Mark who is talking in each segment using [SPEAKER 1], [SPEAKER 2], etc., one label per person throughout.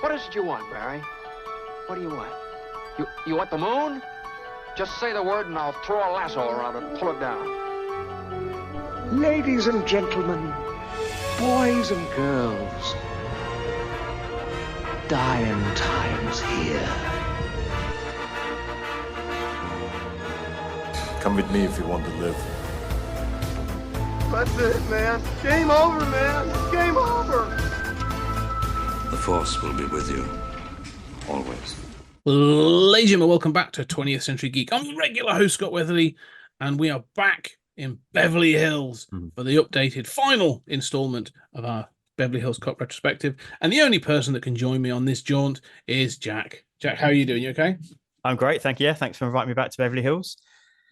[SPEAKER 1] What is it you want, Barry? What do you want? You want the moon? Just say the word and I'll throw a lasso around it and pull it down.
[SPEAKER 2] Ladies and gentlemen, boys and girls, dying times here.
[SPEAKER 3] Come with me if you want to live.
[SPEAKER 4] That's it, man. Game over, man. Game over.
[SPEAKER 5] The Force will be with you, always.
[SPEAKER 6] Ladies and gentlemen, welcome back to 20th Century Geek. I'm the regular host, Scott Weatherly, and we are back in Beverly Hills for the updated final installment of our Beverly Hills Cop retrospective. And the only person that can join me on this jaunt is Jack. Jack, how are you doing? You okay?
[SPEAKER 7] I'm great, thank you. Yeah, thanks for inviting me back to Beverly Hills.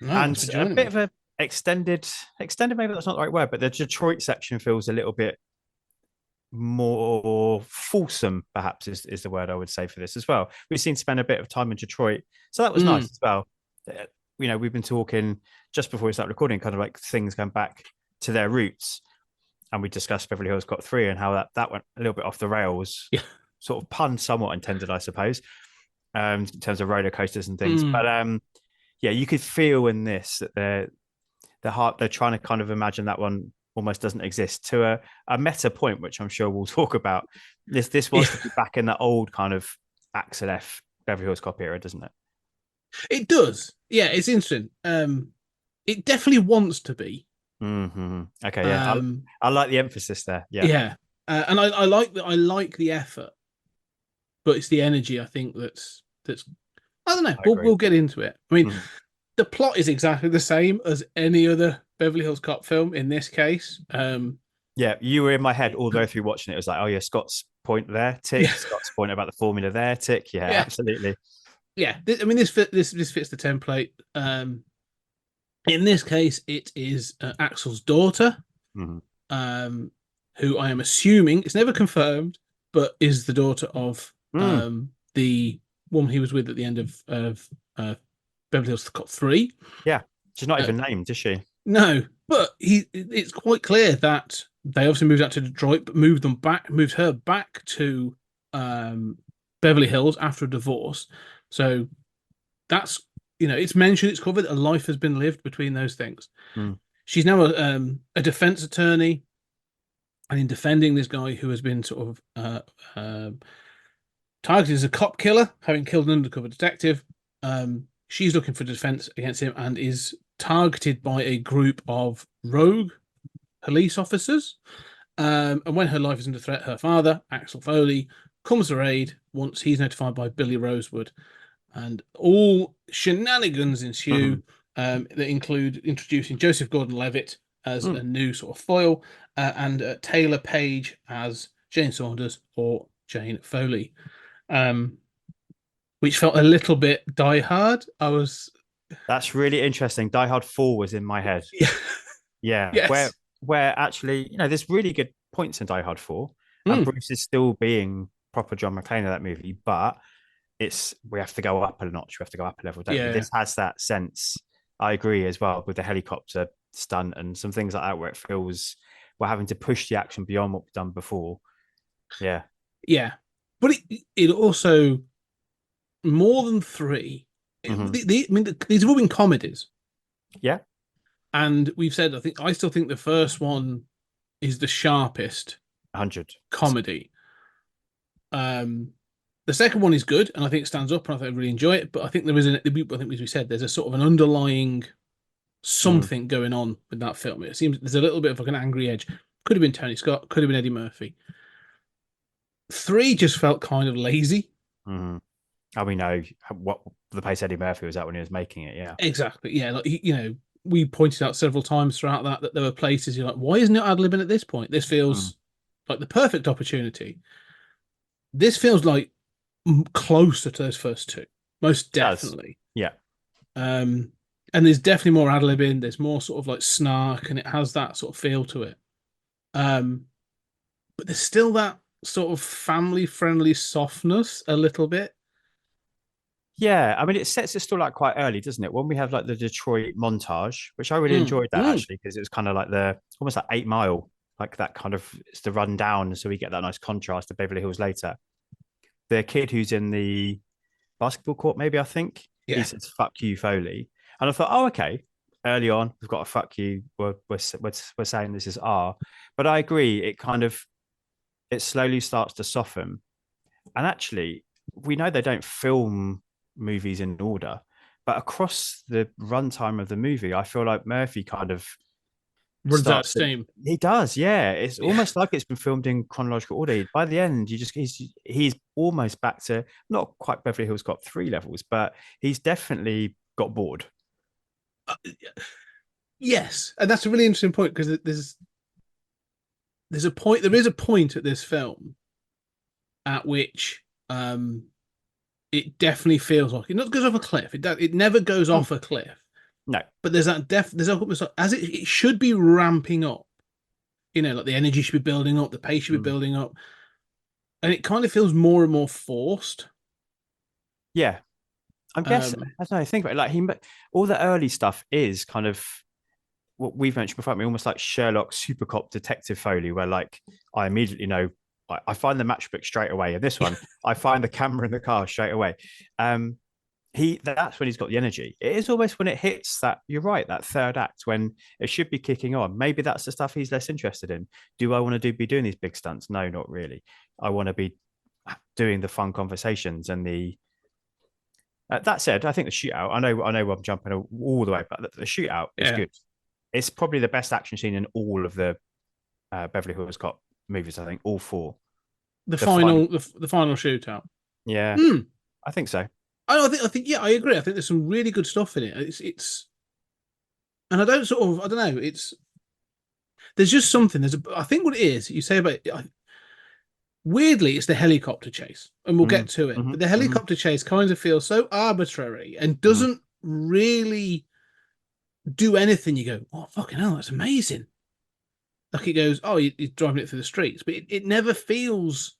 [SPEAKER 6] No,
[SPEAKER 7] And
[SPEAKER 6] thanks for
[SPEAKER 7] a
[SPEAKER 6] joining
[SPEAKER 7] bit
[SPEAKER 6] me.
[SPEAKER 7] of a extended, maybe that's not the right word, but the Detroit section feels a little bit more fulsome, perhaps is the word I would say for this as well. We've seen spend a bit of time in Detroit, so that was nice as well. You know, we've been talking just before we start recording, kind of like things going back to their roots, and we discussed Beverly Hills Cop 3 and how that went a little bit off the rails.
[SPEAKER 6] Yeah,
[SPEAKER 7] sort of pun somewhat intended, I suppose, in terms of roller coasters and things. But yeah, you could feel in this that they're trying to kind of imagine that one almost doesn't exist to a meta point, which I'm sure we'll talk about. This wants to be back in that old kind of Axel F. Beverly Hills Cop era, doesn't it?
[SPEAKER 6] It does. Yeah, it's interesting. It definitely wants to be.
[SPEAKER 7] Mm-hmm. Okay, yeah, I like the emphasis there. Yeah,
[SPEAKER 6] and I like the effort, but it's the energy I think that's I don't know. We'll get into it. I mean, the plot is exactly the same as any other Beverly Hills Cop film in this case.
[SPEAKER 7] Yeah, you were in my head all the way through watching it. It was like, oh yeah, Scott's point there, tick. Yeah. Scott's point about the formula there, tick. Yeah, absolutely.
[SPEAKER 6] Yeah, I mean, this fits the template. In this case, it is Axel's daughter, who I am assuming, it's never confirmed, but is the daughter of the woman he was with at the end of Beverly Hills Cop 3.
[SPEAKER 7] Yeah, she's not even named, is she?
[SPEAKER 6] No, but it's quite clear that they obviously moved out to Detroit, but moved her back to Beverly Hills after a divorce. So that's, it's mentioned, it's covered, a life has been lived between those things. She's now a defense attorney, and in defending this guy who has been sort of targeted as a cop killer, having killed an undercover detective, she's looking for defense against him and is targeted by a group of rogue police officers. And when her life is under threat, her father, Axel Foley, comes to her aid once he's notified by Billy Rosewood. And all shenanigans ensue that include introducing Joseph Gordon-Levitt as a new sort of foil and Taylor Page as Jane Saunders or Jane Foley. Which felt a little bit Die Hard.
[SPEAKER 7] That's really interesting. Die Hard 4 was in my head. Yeah.
[SPEAKER 6] Yes.
[SPEAKER 7] Where actually, there's really good points in Die Hard 4. And Bruce is still being proper John McClane in that movie, but we have to go up a notch. We have to go up a level. Yeah. This has that sense. I agree as well with the helicopter stunt and some things like that where it feels we're having to push the action beyond what we've done before. Yeah.
[SPEAKER 6] Yeah. But it also, more than 3, I mean, these have all been comedies.
[SPEAKER 7] Yeah.
[SPEAKER 6] And we've said, I still think the first one is the sharpest
[SPEAKER 7] 100
[SPEAKER 6] comedy. The second one is good, and I think it stands up, and I think I really enjoy it. But I think as we said, there's a sort of an underlying something going on with that film. It seems there's a little bit of like an angry edge. Could have been Tony Scott, could have been Eddie Murphy. 3 just felt kind of lazy.
[SPEAKER 7] And we know what the pace Eddie Murphy was at when he was making it. Yeah,
[SPEAKER 6] exactly. Yeah, like we pointed out several times throughout that there were places you're like, why isn't it ad-libbing at this point? This feels like the perfect opportunity. This feels like closer to those first 2, most definitely.
[SPEAKER 7] Yeah.
[SPEAKER 6] And there's definitely more ad-libbing. There's more sort of like snark, and it has that sort of feel to it. But there's still that sort of family-friendly softness a little bit.
[SPEAKER 7] Yeah, I mean, it sets the stall out quite early, doesn't it? When we have like the Detroit montage, which I really enjoyed that actually, because it was kind of like almost like 8 Mile, like that kind of, it's the rundown. So we get that nice contrast to Beverly Hills later. the kid who's in the basketball court, maybe I think he
[SPEAKER 6] Yeah.
[SPEAKER 7] says "fuck you, Foley," and I thought, oh, okay. Early on, we've got a "fuck you." We're saying this is R, but I agree. It slowly starts to soften, and actually, we know they don't film movies in order, but across the runtime of the movie, I feel like Murphy kind of
[SPEAKER 6] Runs out of
[SPEAKER 7] starts to,
[SPEAKER 6] steam.
[SPEAKER 7] he does, yeah. It's
[SPEAKER 6] Yeah.
[SPEAKER 7] almost like it's been filmed in chronological order. By the end, he's almost back to not quite Beverly Hills Cop 3 levels, but he's definitely got bored.
[SPEAKER 6] Yes, and that's a really interesting point because there is a point at this film at which it definitely feels like it not goes off a cliff. It never goes off a cliff.
[SPEAKER 7] No,
[SPEAKER 6] but there's almost like, as it should be ramping up. Like the energy should be building up, the pace should be building up, and it kind of feels more and more forced.
[SPEAKER 7] yeah, I'm guessing. I don't know. Think about it. Like all the early stuff is kind of what we've mentioned before. I mean, almost like Sherlock Super Cop Detective Foley, where like I immediately know I find the matchbook straight away. And this one, I find the camera in the car straight away. That's when he's got the energy. It is almost when it hits that, you're right, that third act when it should be kicking on. Maybe that's the stuff he's less interested in. Do I want to be doing these big stunts? No, not really. I want to be doing the fun conversations and the. That said, I think the shootout. I know I'm jumping all the way, but the shootout is good. It's probably the best action scene in all of the Beverly Hills Cop movies. I think all four.
[SPEAKER 6] The final shootout.
[SPEAKER 7] Yeah, I think so.
[SPEAKER 6] I think yeah, I agree. I think there's some really good stuff in it. And I don't know. There's just something. I think what it is you say about it, weirdly, it's the helicopter chase, and we'll get to it. But the helicopter chase kind of feels so arbitrary and doesn't really do anything. You go, oh fucking hell, that's amazing. Like it goes, oh, he's driving it through the streets, but it never feels,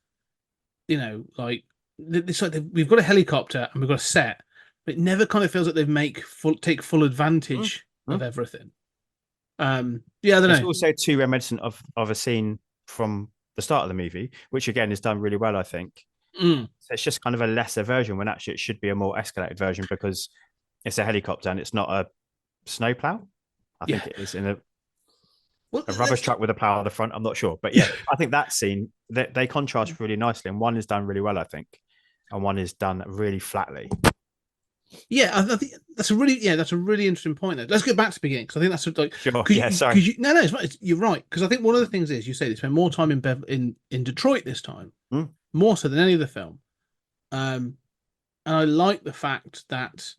[SPEAKER 6] like it's like we've got a helicopter and we've got a set, but it never kind of feels like they take full advantage of everything. Yeah, I don't know.
[SPEAKER 7] It's also too reminiscent of a scene from the start of the movie, which again is done really well, I think. So it's just kind of a lesser version when actually it should be a more escalated version because it's a helicopter and it's not a snowplow. I think it is in a rubbish truck with a plow on the front. I'm not sure, but yeah, I think that scene they contrast really nicely, and one is done really well, I think, and one is done really flatly. Yeah,
[SPEAKER 6] I think that's a really interesting point. Though. Let's get back to the beginning because I think that's like
[SPEAKER 7] sure. Yeah, sorry.
[SPEAKER 6] No, you're right because I think one of the things is you say they spend more time in Detroit this time, more so than any other film, and I like the fact that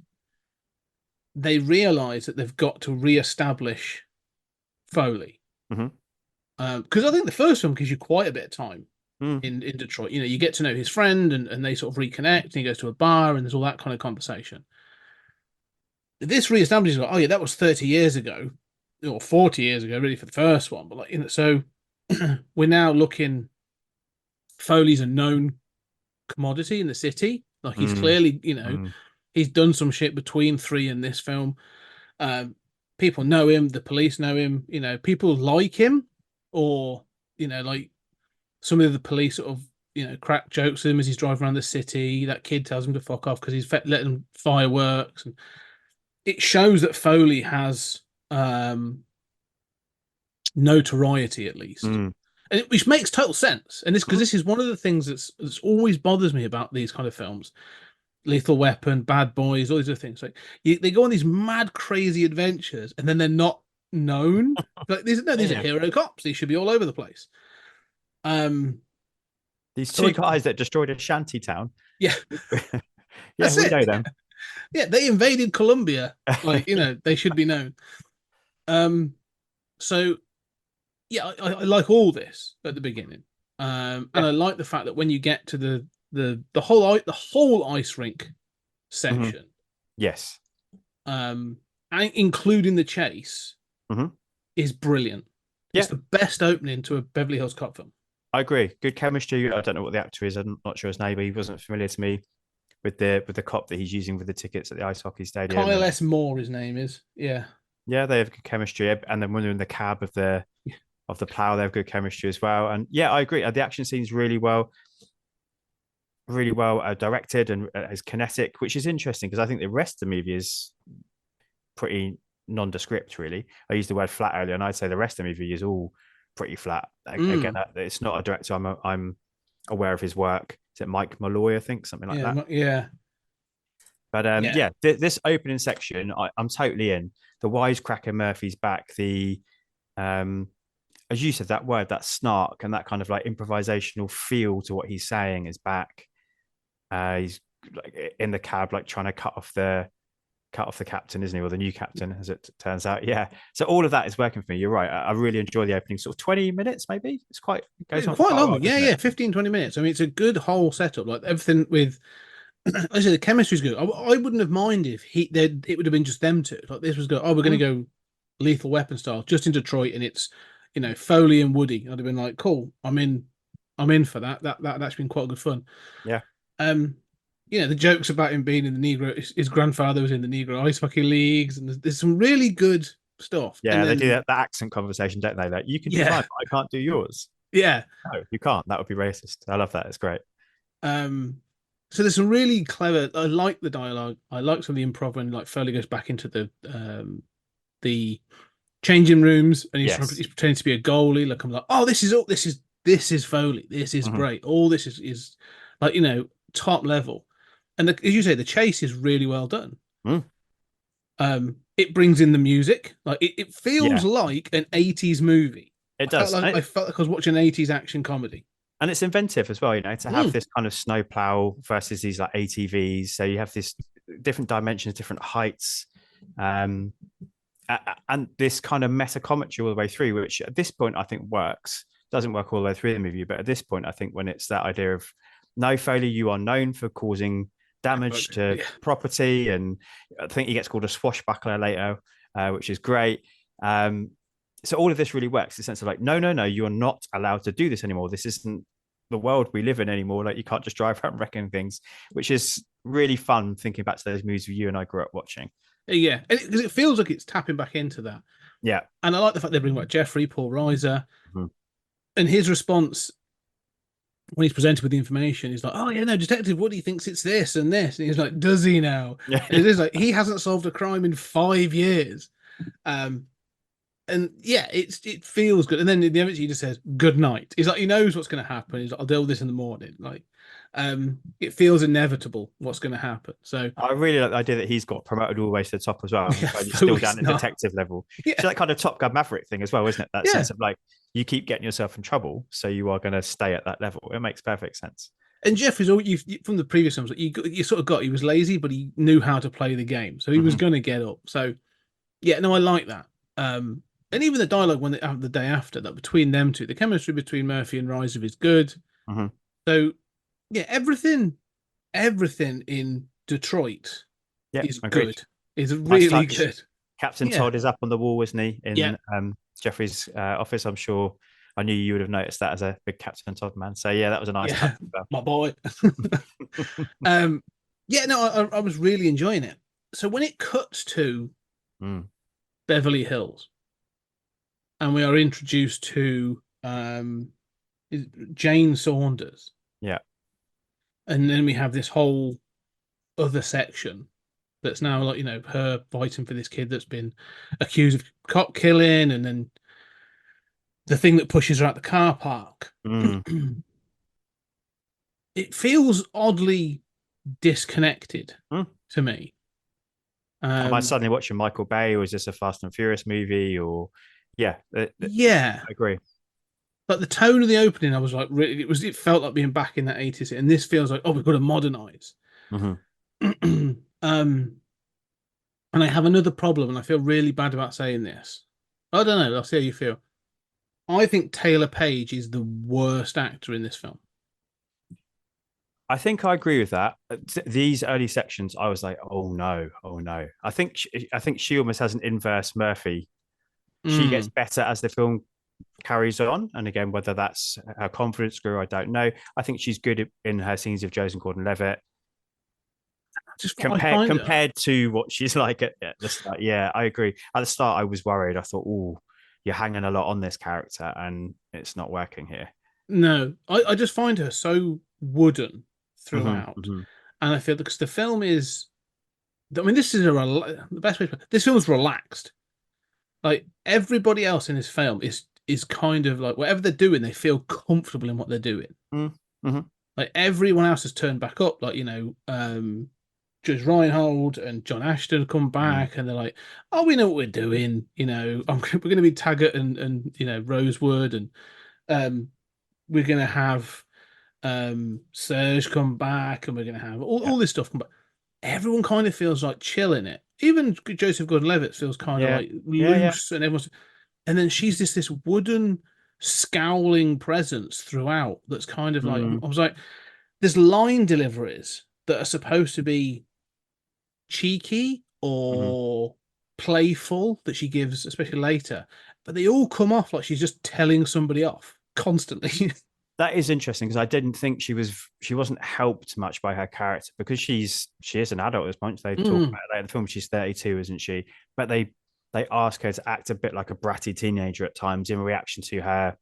[SPEAKER 6] they realize that they've got to re-establish Foley. Because I think the first film gives you quite a bit of time in Detroit. You get to know his friend and they sort of reconnect and he goes to a bar and there's all that kind of conversation. This reestablishes, like, oh yeah, that was 30 years ago or 40 years ago, really, for the first one. But like, so we're now looking. Foley's a known commodity in the city. Like he's clearly, he's done some shit between 3 and this film. People know him. The police know him. People like him, or like some of the police sort of crack jokes at him as he's driving around the city. That kid tells him to fuck off because he's letting fireworks, and it shows that Foley has notoriety at least, which makes total sense. And this is one of the things that's always bothers me about these kind of films. Lethal Weapon, Bad Boys, all these other things. Like they go on these mad, crazy adventures, and then they're not known. Like these are hero cops. These should be all over the place.
[SPEAKER 7] These two guys that destroyed a shanty town.
[SPEAKER 6] Yeah,
[SPEAKER 7] yeah, we know them.
[SPEAKER 6] Yeah, they invaded Colombia. Like they should be known. So yeah, I like all this at the beginning, and I like the fact that when you get to the whole ice rink section,
[SPEAKER 7] yes,
[SPEAKER 6] and including the chase, is brilliant. It's the best opening to a Beverly Hills Cop film.
[SPEAKER 7] I agree. Good chemistry. I don't know what the actor is. I'm not sure his name, but he wasn't familiar to me with the cop that he's using with the tickets at the ice hockey stadium.
[SPEAKER 6] Kyle S. Moore, his name is. Yeah.
[SPEAKER 7] Yeah, they have good chemistry, and then when they're in the cab of the plow, they have good chemistry as well. And yeah, I agree. The action scenes really well. really well directed and is kinetic, which is interesting because I think the rest of the movie is pretty nondescript. Really, I used the word flat earlier, and I'd say the rest of the movie is all pretty flat. Again, it's not a director I'm aware of his work. Is it Mike Malloy? I think something like that.
[SPEAKER 6] Yeah.
[SPEAKER 7] But this opening section, I'm totally in. The wisecracker Murphy's back. The as you said, that word, that snark, and that kind of like improvisational feel to what he's saying is back. He's like in the cab, like trying to cut off the captain, isn't he, or the new captain, as it turns out. Yeah. So all of that is working for me. You're right. I really enjoy the opening sort of 20 minutes, maybe. It's quite
[SPEAKER 6] goes on quite long. Yeah, 15, 20 minutes. I mean, it's a good whole setup. Like everything with. I say the chemistry's good. I wouldn't have minded if it would have been just them two. Like this was good. Oh, we're going to go Lethal Weapon style, just in Detroit, and it's Foley and Woody. I'd have been like, cool. I'm in for that. That's been quite good fun.
[SPEAKER 7] Yeah.
[SPEAKER 6] The jokes about him being in the Negro. His grandfather was in the Negro Ice Hockey Leagues, and there's some really good stuff.
[SPEAKER 7] Yeah, they do that accent conversation, don't they? Like you can do mine, but I can't do yours.
[SPEAKER 6] Yeah.
[SPEAKER 7] No, you can't. That would be racist. I love that. It's great.
[SPEAKER 6] So there's some really clever. I like the dialogue. I like some of the improv when like Foley goes back into the changing rooms and he's pretending to be a goalie. Like I'm like, oh, this is Foley. This is great. All this is like top level. And as you say, the chase is really well done. It brings in the music. Like it feels like an 80s movie.
[SPEAKER 7] It does.
[SPEAKER 6] I felt like I was watching an 80s action comedy.
[SPEAKER 7] And it's inventive as well, to have this kind of snowplow versus these like ATVs. So you have this different dimensions, different heights, and this kind of meta commentary all the way through, which at this point I think works. Doesn't work all the way through the movie, but at this point I think when it's that idea of no, Foley, you are known for causing damage to property, and I think he gets called a swashbuckler later, which is great. So all of this really works. The sense of like, no, you're not allowed to do this anymore. This isn't the world we live in anymore. Like you can't just drive around wrecking things, which is really fun thinking back to those movies you and I grew up watching.
[SPEAKER 6] Yeah, because it feels like it's tapping back into that.
[SPEAKER 7] Yeah,
[SPEAKER 6] and I like the fact they bring back Jeffrey, Paul Reiser, and his response when he's presented with the information, he's like, "Oh yeah, no, Detective Woody thinks it's this and this," and he's like, "Does he now?"
[SPEAKER 7] Yeah.
[SPEAKER 6] And it is like he hasn't solved a crime in 5 years. And yeah, it feels good. And then the end he just says, "Good night." He's like, he knows what's going to happen. He's like, "I'll deal with this in the morning." Like, it feels inevitable what's going to happen. So
[SPEAKER 7] I really like the idea that he's got promoted all the way to the top as well. He's still down at detective level. Yeah. So that kind of Top Gun Maverick thing as well, isn't it? That sense of like, you keep getting yourself in trouble, so you are going to stay at that level. It makes perfect sense.
[SPEAKER 6] And Jeff is all you from the previous ones. You sort of got. He was lazy, but he knew how to play the game, so he was going to get up. So yeah, no, I like that. And even the dialogue the day after that between them two, the chemistry between Murphy and Reiser is good. So yeah, everything in Detroit is good. Is really good.
[SPEAKER 7] Captain Todd is up on the wall, isn't he? In Jeffrey's office. I'm sure I knew you would have noticed that as a big Captain Todd man. So yeah, that was a nice touch.
[SPEAKER 6] My boy. I was really enjoying it. So when it cuts to Beverly Hills, and we are introduced to Jane Saunders.
[SPEAKER 7] Yeah.
[SPEAKER 6] And then we have this whole other section that's now like, her fighting for this kid that's been accused of cop killing, and then the thing that pushes her out the car park. It feels oddly disconnected to me.
[SPEAKER 7] Am I suddenly watching Michael Bay, or is this a Fast and Furious movie? Or I agree.
[SPEAKER 6] But the tone of the opening, I was like, really, it felt like being back in that 80s, and this feels like, we've got to modernize. And I have another problem, and I feel really bad about saying this. I don't know. I'll see how you feel. I think Taylor Page is the worst actor in this film.
[SPEAKER 7] I think I agree with that. These early sections, I was like, oh no. I think she almost has an inverse Murphy. She gets better as the film carries on, and again, whether that's her confidence grew, I don't know. I think she's good in her scenes of Joseph Gordon-Levitt. Just compared to what she's like at the start. Yeah, I agree. At the start, I was worried. I thought, "Oh, you're hanging a lot on this character, and it's not working here."
[SPEAKER 6] No, I just find her so wooden throughout.
[SPEAKER 7] mhm.
[SPEAKER 6] And I feel because the film is, I mean, this is the best way. This film is relaxed. Like everybody else in this film is kind of like whatever they're doing, they feel comfortable in what they're doing.
[SPEAKER 7] Mm-hmm.
[SPEAKER 6] Like everyone else has turned back up. Like Judge Reinhold and John Ashton come back, and they're like, "Oh, we know what we're doing. We're going to be Taggart and Rosewood, and we're going to have Serge come back, and we're going to have all this stuff come back." Everyone kind of feels like chill in it. Even Joseph Gordon-Levitt feels kind of like loose, and everyone's. And then she's this wooden, scowling presence throughout. That's kind of like I was like, there's line deliveries that are supposed to be cheeky or playful that she gives, especially later, but they all come off like she's just telling somebody off constantly.
[SPEAKER 7] That is interesting because I didn't think she wasn't helped much by her character because she is an adult at this point. They talk about it in the film. She's 32, isn't she? But they ask her to act a bit like a bratty teenager at times in reaction to her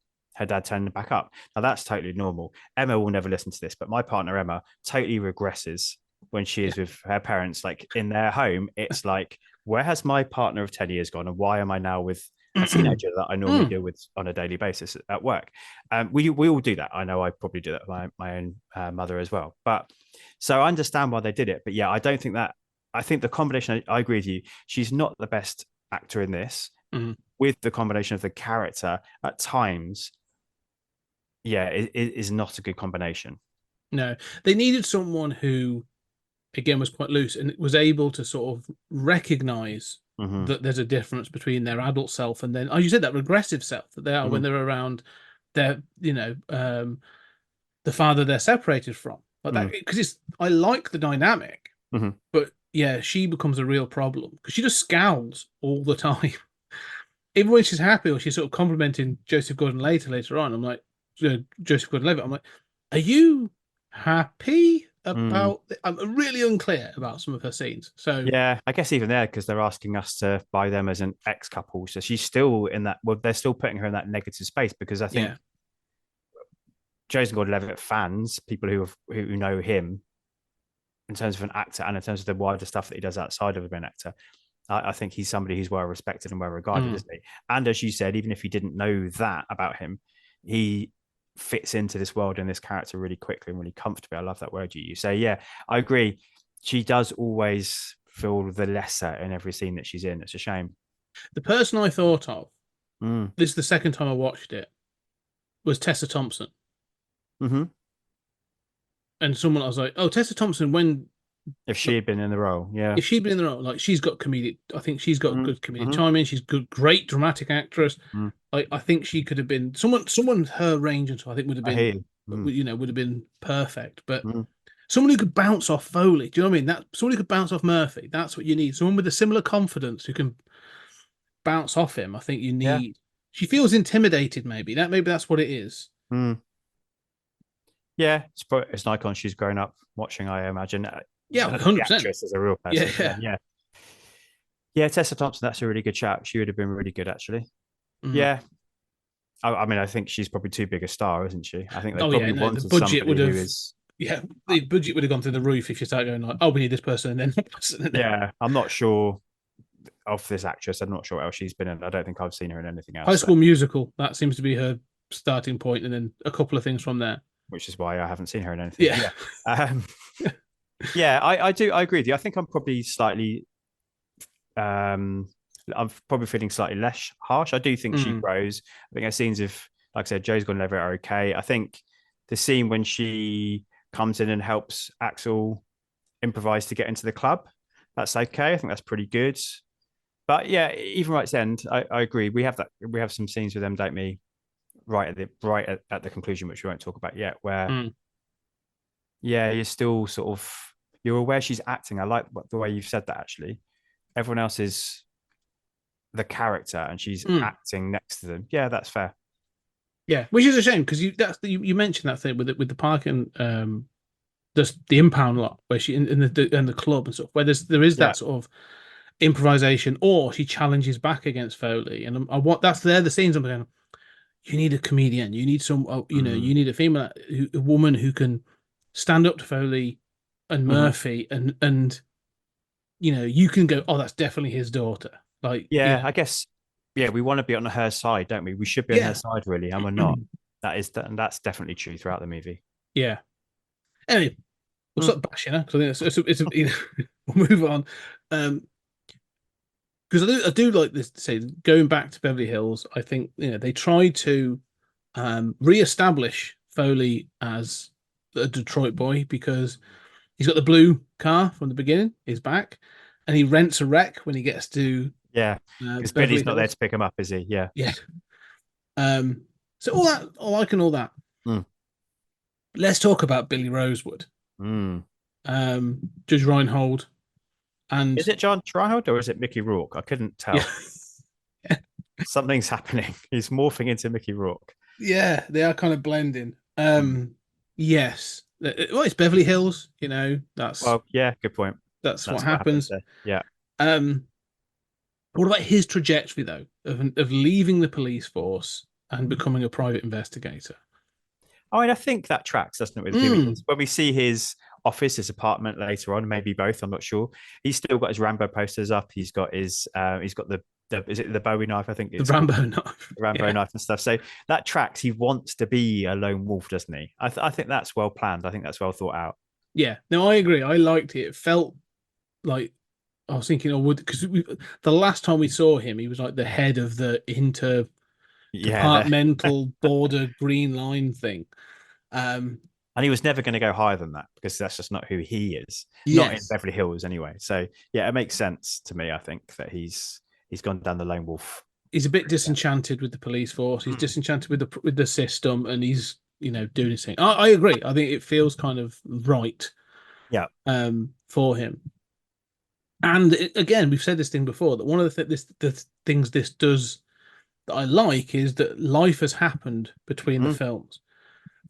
[SPEAKER 7] dad turning back up. Now that's totally normal. Emma will never listen to this, but my partner Emma totally regresses when she is with her parents, like in their home. It's like, where has my partner of 10 years gone, and why am I now with a teenager that I normally deal with on a daily basis at work? We all do that. I know I probably do that with my own mother as well. But so I understand why they did it. But yeah, I don't think that. I think the combination. I agree with you. She's not the best actor in this. With the combination of the character at times, yeah, it is not a good combination.
[SPEAKER 6] No, they needed someone who, again, was quite loose and was able to sort of recognize that there's a difference between their adult self and then, as you said, that regressive self that they are when they're around their, the father they're separated from. Like that, because I like the dynamic, but yeah, she becomes a real problem because she just scowls all the time. Even when she's happy or she's sort of complimenting Joseph Gordon-Levitt later on, I'm like, Joseph Gordon-Levitt, I'm like, are you happy about I'm really unclear about some of her scenes. So
[SPEAKER 7] yeah, I guess even there, because they're asking us to buy them as an ex-couple, so she's still in that. Well, they're still putting her in that negative space because I think Joseph Gordon-Levitt fans, people who know him in terms of an actor and in terms of the wider stuff that he does outside of being an actor, I think he's somebody who's well respected and well regarded, isn't he? And as you said, even if you didn't know that about him, he fits into this world and this character really quickly and really comfortably. I love that word you use. So yeah, I agree. She does always feel the lesser in every scene that she's in. It's a shame.
[SPEAKER 6] The person I thought of, this is the second time I watched it, was Tessa Thompson. And someone I was like, oh, Tessa Thompson,
[SPEAKER 7] if she had been in the role,
[SPEAKER 6] if she'd been in the role, like she's got comedic. I think she's got good comedic timing. She's good, great dramatic actress. I think she could have been someone her range, and so I think would have been, would have been perfect. But someone who could bounce off Foley. Do you know what I mean? That someone who could bounce off Murphy. That's what you need. Someone with a similar confidence who can bounce off him. I think you need. Yeah. She feels intimidated. Maybe that's what it is.
[SPEAKER 7] Yeah, it's an icon. She's grown up watching, I imagine.
[SPEAKER 6] Yeah, 100%.
[SPEAKER 7] Actress as a real person. Yeah. Tessa Thompson. That's a really good shout. She would have been really good, actually. Yeah. I mean, I think she's probably too big a star, isn't she? I think they probably wanted
[SPEAKER 6] the budget would have.
[SPEAKER 7] Who is...
[SPEAKER 6] Yeah, the budget would have gone through the roof if you start going like, oh, we need this person and then that person.
[SPEAKER 7] Yeah, I'm not sure of this actress. I'm not sure what else she's been in. I don't think I've seen her in anything else.
[SPEAKER 6] High School Musical. That seems to be her starting point, and then a couple of things from there.
[SPEAKER 7] Which is why I haven't seen her in anything. Yeah. I do. I agree with you. I think I'm probably slightly. I'm probably feeling slightly less harsh. I do think she grows. I think her scenes of, like I said, Joe's Gordon-Levitt are okay. I think the scene when she comes in and helps Axel improvise to get into the club, that's okay. I think that's pretty good. But yeah, even right at the end, I agree. We have some scenes with them, don't we? Right at the conclusion, which we won't talk about yet, where you're still sort of, you're aware she's acting. I like the way you've said that, actually. Everyone else is the character and she's acting next to them. Yeah, that's fair.
[SPEAKER 6] Yeah, which is a shame because you mentioned that thing with the park and the impound lot where she in the club and stuff, where there is that sort of improvisation, or she challenges back against Foley, and they're the scenes I'm going, you need a comedian, you need some, you need a female, a woman who can stand up to Foley and Murphy, and you can go, oh, that's definitely his daughter. Like,
[SPEAKER 7] Yeah, I guess. Yeah, we want to be on her side, don't we? We should be on her
[SPEAKER 6] yeah,
[SPEAKER 7] side, really, and we're not. And that's definitely true throughout the movie.
[SPEAKER 6] yeah. Anyway, we'll stop bashing her because I think we'll move on. Because I do like this to say, going back to Beverly Hills, I think they tried to re-establish Foley as a Detroit boy because he's got the blue car from the beginning, he's back, and he rents a wreck when he gets to
[SPEAKER 7] Yeah, because
[SPEAKER 6] Beverly
[SPEAKER 7] Billy's not there
[SPEAKER 6] Hills.
[SPEAKER 7] to pick him up, is he? Yeah.
[SPEAKER 6] Yeah. So all that, I like and all that.
[SPEAKER 7] Mm.
[SPEAKER 6] Let's talk about Billy Rosewood,
[SPEAKER 7] Mm.
[SPEAKER 6] Judge Reinhold, and
[SPEAKER 7] Is it John Trihold or is it Mickey Rourke? I couldn't tell.
[SPEAKER 6] yeah,
[SPEAKER 7] Something's happening. He's morphing into Mickey Rourke.
[SPEAKER 6] yeah, they are kind of blending. Yes, well, it's Beverly Hills. That's
[SPEAKER 7] Well, yeah, good point.
[SPEAKER 6] that's what
[SPEAKER 7] That's what happens
[SPEAKER 6] happens.
[SPEAKER 7] there. Yeah.
[SPEAKER 6] What about his trajectory though, of leaving the police force and becoming a private investigator?
[SPEAKER 7] I mean, I think that tracks, doesn't it, with Billy? Because when we see his office, his apartment later on, maybe both, I'm not sure. He's still got his Rambo posters up. He's got the is it the Bowie knife? I think
[SPEAKER 6] The
[SPEAKER 7] it's
[SPEAKER 6] Rambo knife.
[SPEAKER 7] the Rambo knife and stuff. So that tracks. He wants to be a lone wolf, doesn't he? I think that's well planned. I think that's well thought out.
[SPEAKER 6] Yeah, no, I agree. I liked it. It felt like I was thinking, because the last time we saw him, he was like the head of the
[SPEAKER 7] Yeah,
[SPEAKER 6] interdepartmental border green line thing.
[SPEAKER 7] and he was never going to go higher than that because that's just not who he is. Not in
[SPEAKER 6] Yes.
[SPEAKER 7] Beverly Hills anyway. So yeah, it makes sense to me. I think that he's gone down the lone wolf.
[SPEAKER 6] He's a bit disenchanted with the police force. He's disenchanted with the system, and he's doing his thing. I agree. I think it feels kind of right.
[SPEAKER 7] Yeah.
[SPEAKER 6] For him. And again, we've said this thing before that one of the things this does that I like is that life has happened between the films.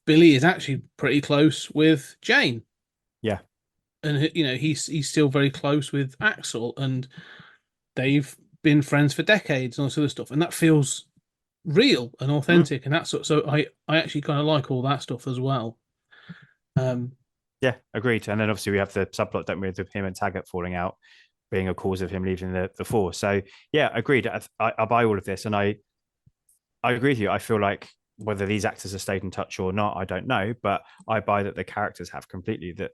[SPEAKER 6] Billy is actually pretty close with Jane.
[SPEAKER 7] Yeah.
[SPEAKER 6] And he's still very close with Axel, and they've been friends for decades and all sort of stuff, and that feels real and authentic, and that's so I actually kind of like all that stuff as well.
[SPEAKER 7] Yeah, agreed. And then obviously we have the subplot, don't we, with him and Taggart falling out, being a cause of him leaving the force. So yeah, agreed. I buy all of this, and I agree with you. I feel like whether these actors have stayed in touch or not, I don't know, but I buy that the characters have completely that,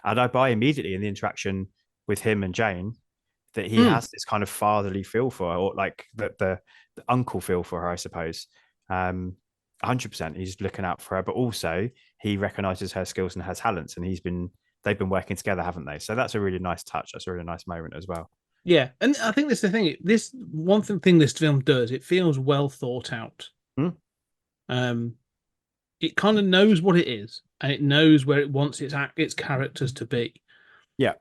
[SPEAKER 7] and I buy immediately in the interaction with him and Jane that he has this kind of fatherly feel for her, or like the uncle feel for her, I suppose. 100%, he's looking out for her, but also he recognizes her skills and her talents, and they've been working together, haven't they? So that's a really nice touch. That's a really nice moment as well.
[SPEAKER 6] Yeah, and I think that's the thing. This one thing this film does, it feels well thought out. It kind of knows what it is, and it knows where it wants its characters to be.
[SPEAKER 7] Yeah,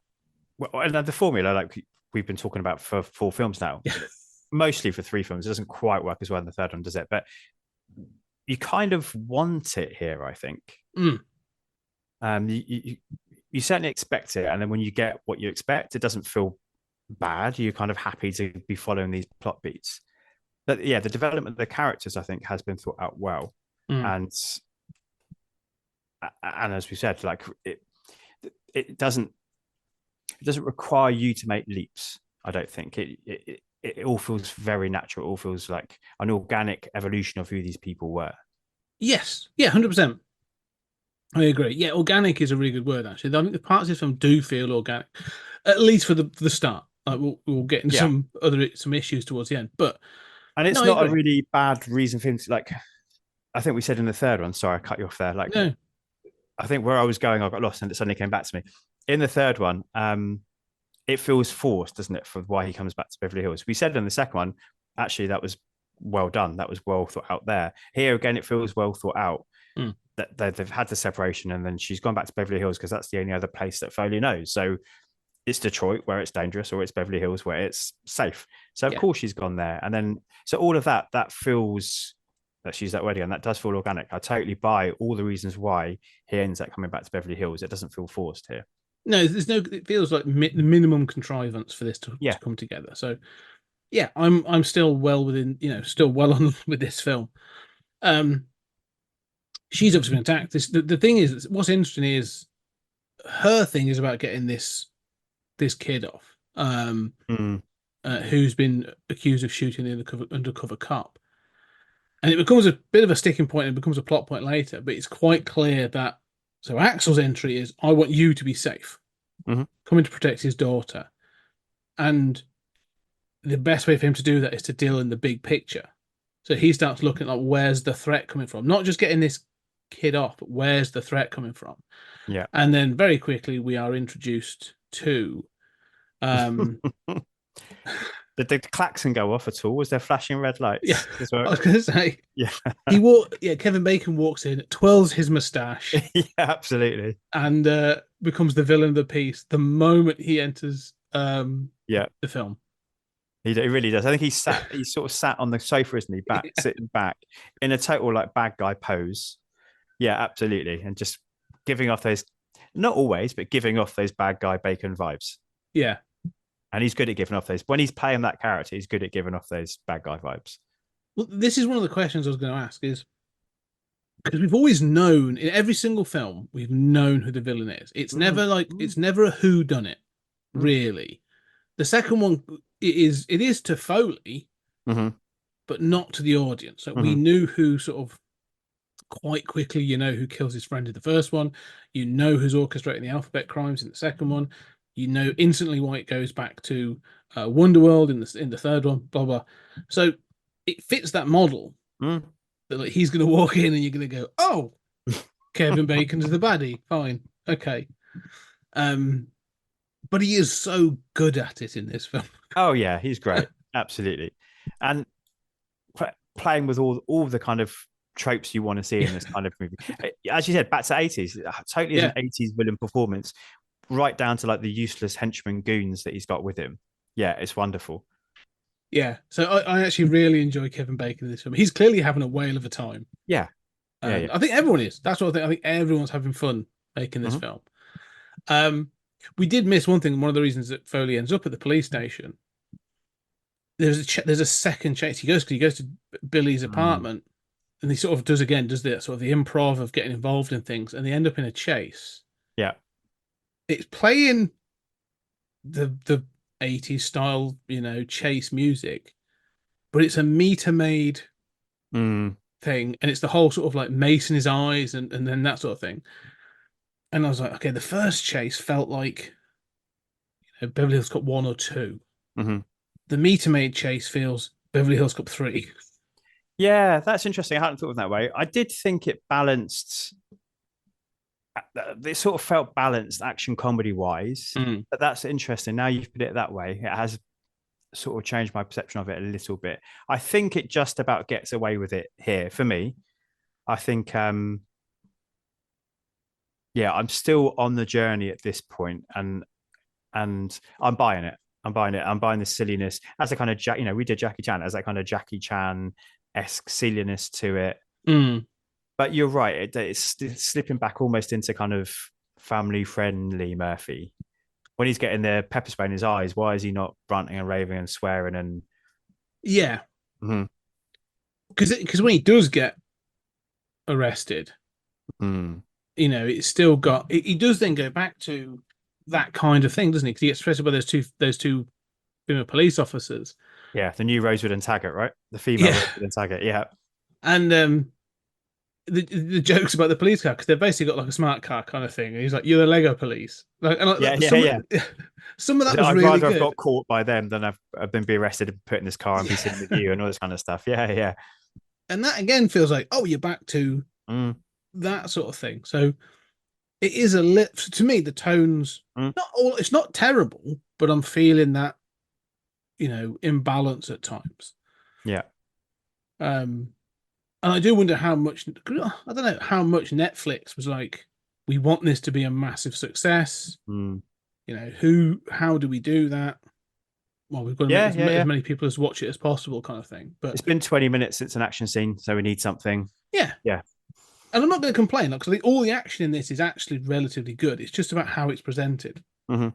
[SPEAKER 7] well, and the formula, like we've been talking about for 4 films now, mostly for 3 films, it doesn't quite work as well in the third one, does it? But you kind of want it here, I think. You certainly expect it, and then when you get what you expect, it doesn't feel bad. You're kind of happy to be following these plot beats. But yeah, the development of the characters, I think, has been thought out well, and as we said, like it doesn't require you to make leaps. I don't think it all feels very natural. It all feels like an organic evolution of who these people were.
[SPEAKER 6] Yes, yeah, 100%. I agree. Yeah, organic is a really good word. Actually, I think the parts of this film do feel organic, at least for the start. Like we'll get into some issues towards the end, but
[SPEAKER 7] it's not a really bad reason for him to, like. I think we said in the third one. Sorry, I cut you off there. Like, no. I think where I was going, I got lost, and it suddenly came back to me. In the third one, it feels forced, doesn't it, for why he comes back to Beverly Hills? We said in the second one, actually, that was well done. That was well thought out there. Here again, it feels well thought out. That they've had the separation, and then she's gone back to Beverly Hills because that's the only other place that Foley knows. So it's Detroit where it's dangerous, or it's Beverly Hills where it's safe. So of course she's gone there, and then so all of that feels. Let's use that word again. That does feel organic. I totally buy all the reasons why he ends up coming back to Beverly Hills. It doesn't feel forced here.
[SPEAKER 6] No, there's no. It feels like the minimum contrivance for this to come together. So, yeah, I'm still well within. Still well on with this film. she's obviously been attacked. The thing is, what's interesting is her thing is about getting this kid off, who's been accused of shooting the undercover cop. And it becomes a bit of a sticking point and it becomes a plot point later, but it's quite clear that so Axel's entry is, I want you to be safe. Coming to protect his daughter. And the best way for him to do that is to deal in the big picture. So he starts looking at where's the threat coming from? Not just getting this kid off, but where's the threat coming from?
[SPEAKER 7] Yeah.
[SPEAKER 6] And then very quickly we are introduced to
[SPEAKER 7] Did the klaxon go off at all? Was there flashing red lights?
[SPEAKER 6] Yeah,
[SPEAKER 7] well?
[SPEAKER 6] I was going to say.
[SPEAKER 7] Yeah.
[SPEAKER 6] Kevin Bacon walks in, twirls his moustache.
[SPEAKER 7] Yeah, absolutely.
[SPEAKER 6] And becomes the villain of the piece the moment he enters the film.
[SPEAKER 7] He really does. I think he's sort of sat on the sofa, isn't he? Sitting back in a total like bad guy pose. Yeah, absolutely. And just giving off those, not always, but giving off those bad guy Bacon vibes.
[SPEAKER 6] Yeah.
[SPEAKER 7] And he's good at giving off those. When he's playing that character, he's good at giving off those bad guy vibes.
[SPEAKER 6] Well, this is one of the questions I was going to ask is, because we've always known in every single film, we've known who the villain is. It's never a who done it, really. The second one it is to Foley, but not to the audience. So we knew who sort of quite quickly, who kills his friend in the first one. You know who's orchestrating the alphabet crimes in the second one. You know instantly why it goes back to Wonderworld in the third one, blah, blah. So it fits that model that like, he's going to walk in and you're going to go, oh, Kevin Bacon's the baddie. Fine. Okay. But he is so good at it in this film.
[SPEAKER 7] Oh, yeah. He's great. Absolutely. And playing with all the kind of tropes you want to see in this kind of movie. As you said, back to 80s. Totally is an 80s villain performance. Right down to like the useless henchman goons that he's got with him. Yeah, it's wonderful.
[SPEAKER 6] Yeah, so I actually really enjoy Kevin Bacon in this film. He's clearly having a whale of a time.
[SPEAKER 7] Yeah.
[SPEAKER 6] I think everyone is. That's what I think. I think everyone's having fun making this film. We did miss one thing. One of the reasons that Foley ends up at the police station. There's a second chase. He goes to Billy's apartment, and he sort of does the sort of the improv of getting involved in things, and they end up in a chase.
[SPEAKER 7] Yeah.
[SPEAKER 6] It's playing the 80s style, chase music, but it's a meter-made thing, and it's the whole sort of like mace in his eyes and then that sort of thing. And I was like, okay, the first chase felt like Beverly Hills Cop 1 or 2. The meter-made chase feels Beverly Hills Cop 3.
[SPEAKER 7] Yeah, that's interesting. I hadn't thought of it that way. I did think it balanced. It sort of felt balanced action comedy wise, but that's interesting. Now you've put it that way, it has sort of changed my perception of it a little bit. I think it just about gets away with it here for me. I think, I'm still on the journey at this point, and I'm buying it. I'm buying the silliness as a kind of we did Jackie Chan as that kind of Jackie Chan-esque silliness to it. But you're right. It's slipping back almost into kind of family-friendly Murphy. When he's getting the pepper spray in his eyes, why is he not ranting and raving and swearing? And
[SPEAKER 6] yeah, because when he does get arrested, it's still got. He does then go back to that kind of thing, doesn't he? Because he gets arrested by those two female police officers.
[SPEAKER 7] Yeah, the new Rosewood and Taggart, right? The female Rosewood and Taggart. Yeah,
[SPEAKER 6] and the jokes about the police car, because they've basically got like a smart car kind of thing. And he's like, "You're the Lego police." Like, some of that was
[SPEAKER 7] I'd
[SPEAKER 6] really
[SPEAKER 7] rather
[SPEAKER 6] good.
[SPEAKER 7] have got caught by them than I've been be arrested and put in this car and be sitting with you and all this kind of stuff. Yeah.
[SPEAKER 6] And that again feels like, oh, you're back to that sort of thing. So it is to me, the tones it's not terrible, but I'm feeling that imbalance at times.
[SPEAKER 7] Yeah.
[SPEAKER 6] And I do wonder how much, I don't know, how much Netflix was like, we want this to be a massive success. How do we do that? Well, we've got to make as many people as watch it as possible kind of thing. But
[SPEAKER 7] it's been 20 minutes since an action scene, so we need something.
[SPEAKER 6] Yeah. And I'm not going to complain, because I think all the action in this is actually relatively good. It's just about how it's presented. But